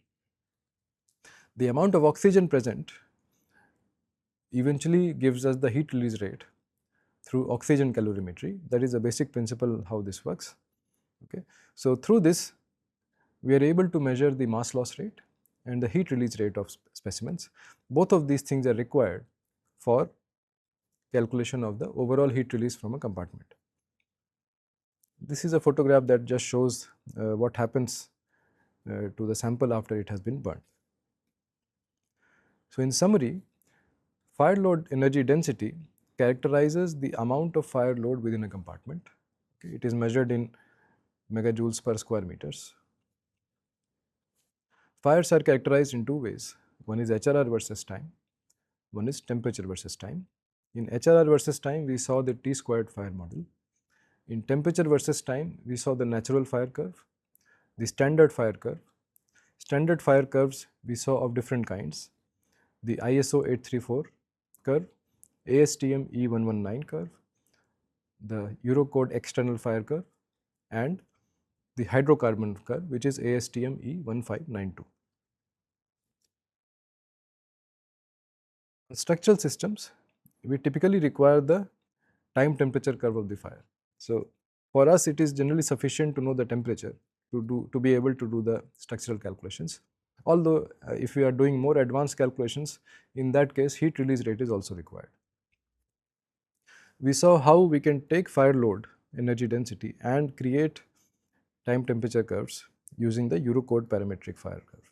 The amount of oxygen present eventually gives us the heat release rate through oxygen calorimetry. That is the basic principle how this works. Okay. So, through this we are able to measure the mass loss rate and the heat release rate of specimens. Both of these things are required for calculation of the overall heat release from a compartment. This is a photograph that just shows what happens to the sample after it has been burned. So, in summary, fire load energy density characterizes the amount of fire load within a compartment. Okay. It is measured in megajoules per square meters. Fires are characterized in two ways. One is HRR versus time, one is temperature versus time. In HRR versus time, we saw the T squared fire model. In temperature versus time, we saw the natural fire curve, the standard fire curve. Standard fire curves we saw of different kinds: the ISO 834 curve, ASTM E119 curve, the Eurocode external fire curve, and the hydrocarbon curve, which is ASTM E1592. In structural systems, we typically require the time temperature curve of the fire. So, for us it is generally sufficient to know the temperature to be able to do the structural calculations. Although if we are doing more advanced calculations, in that case heat release rate is also required. We saw how we can take fire load, energy density, and create time temperature curves using the Eurocode parametric fire curve.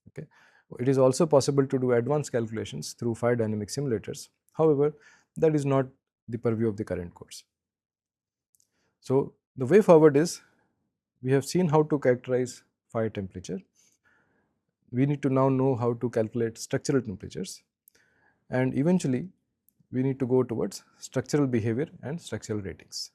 Okay. It is also possible to do advanced calculations through fire dynamic simulators. However, that is not the purview of the current course. So, the way forward is, we have seen how to characterize fire temperature. We need to now know how to calculate structural temperatures, and eventually we need to go towards structural behavior and structural ratings.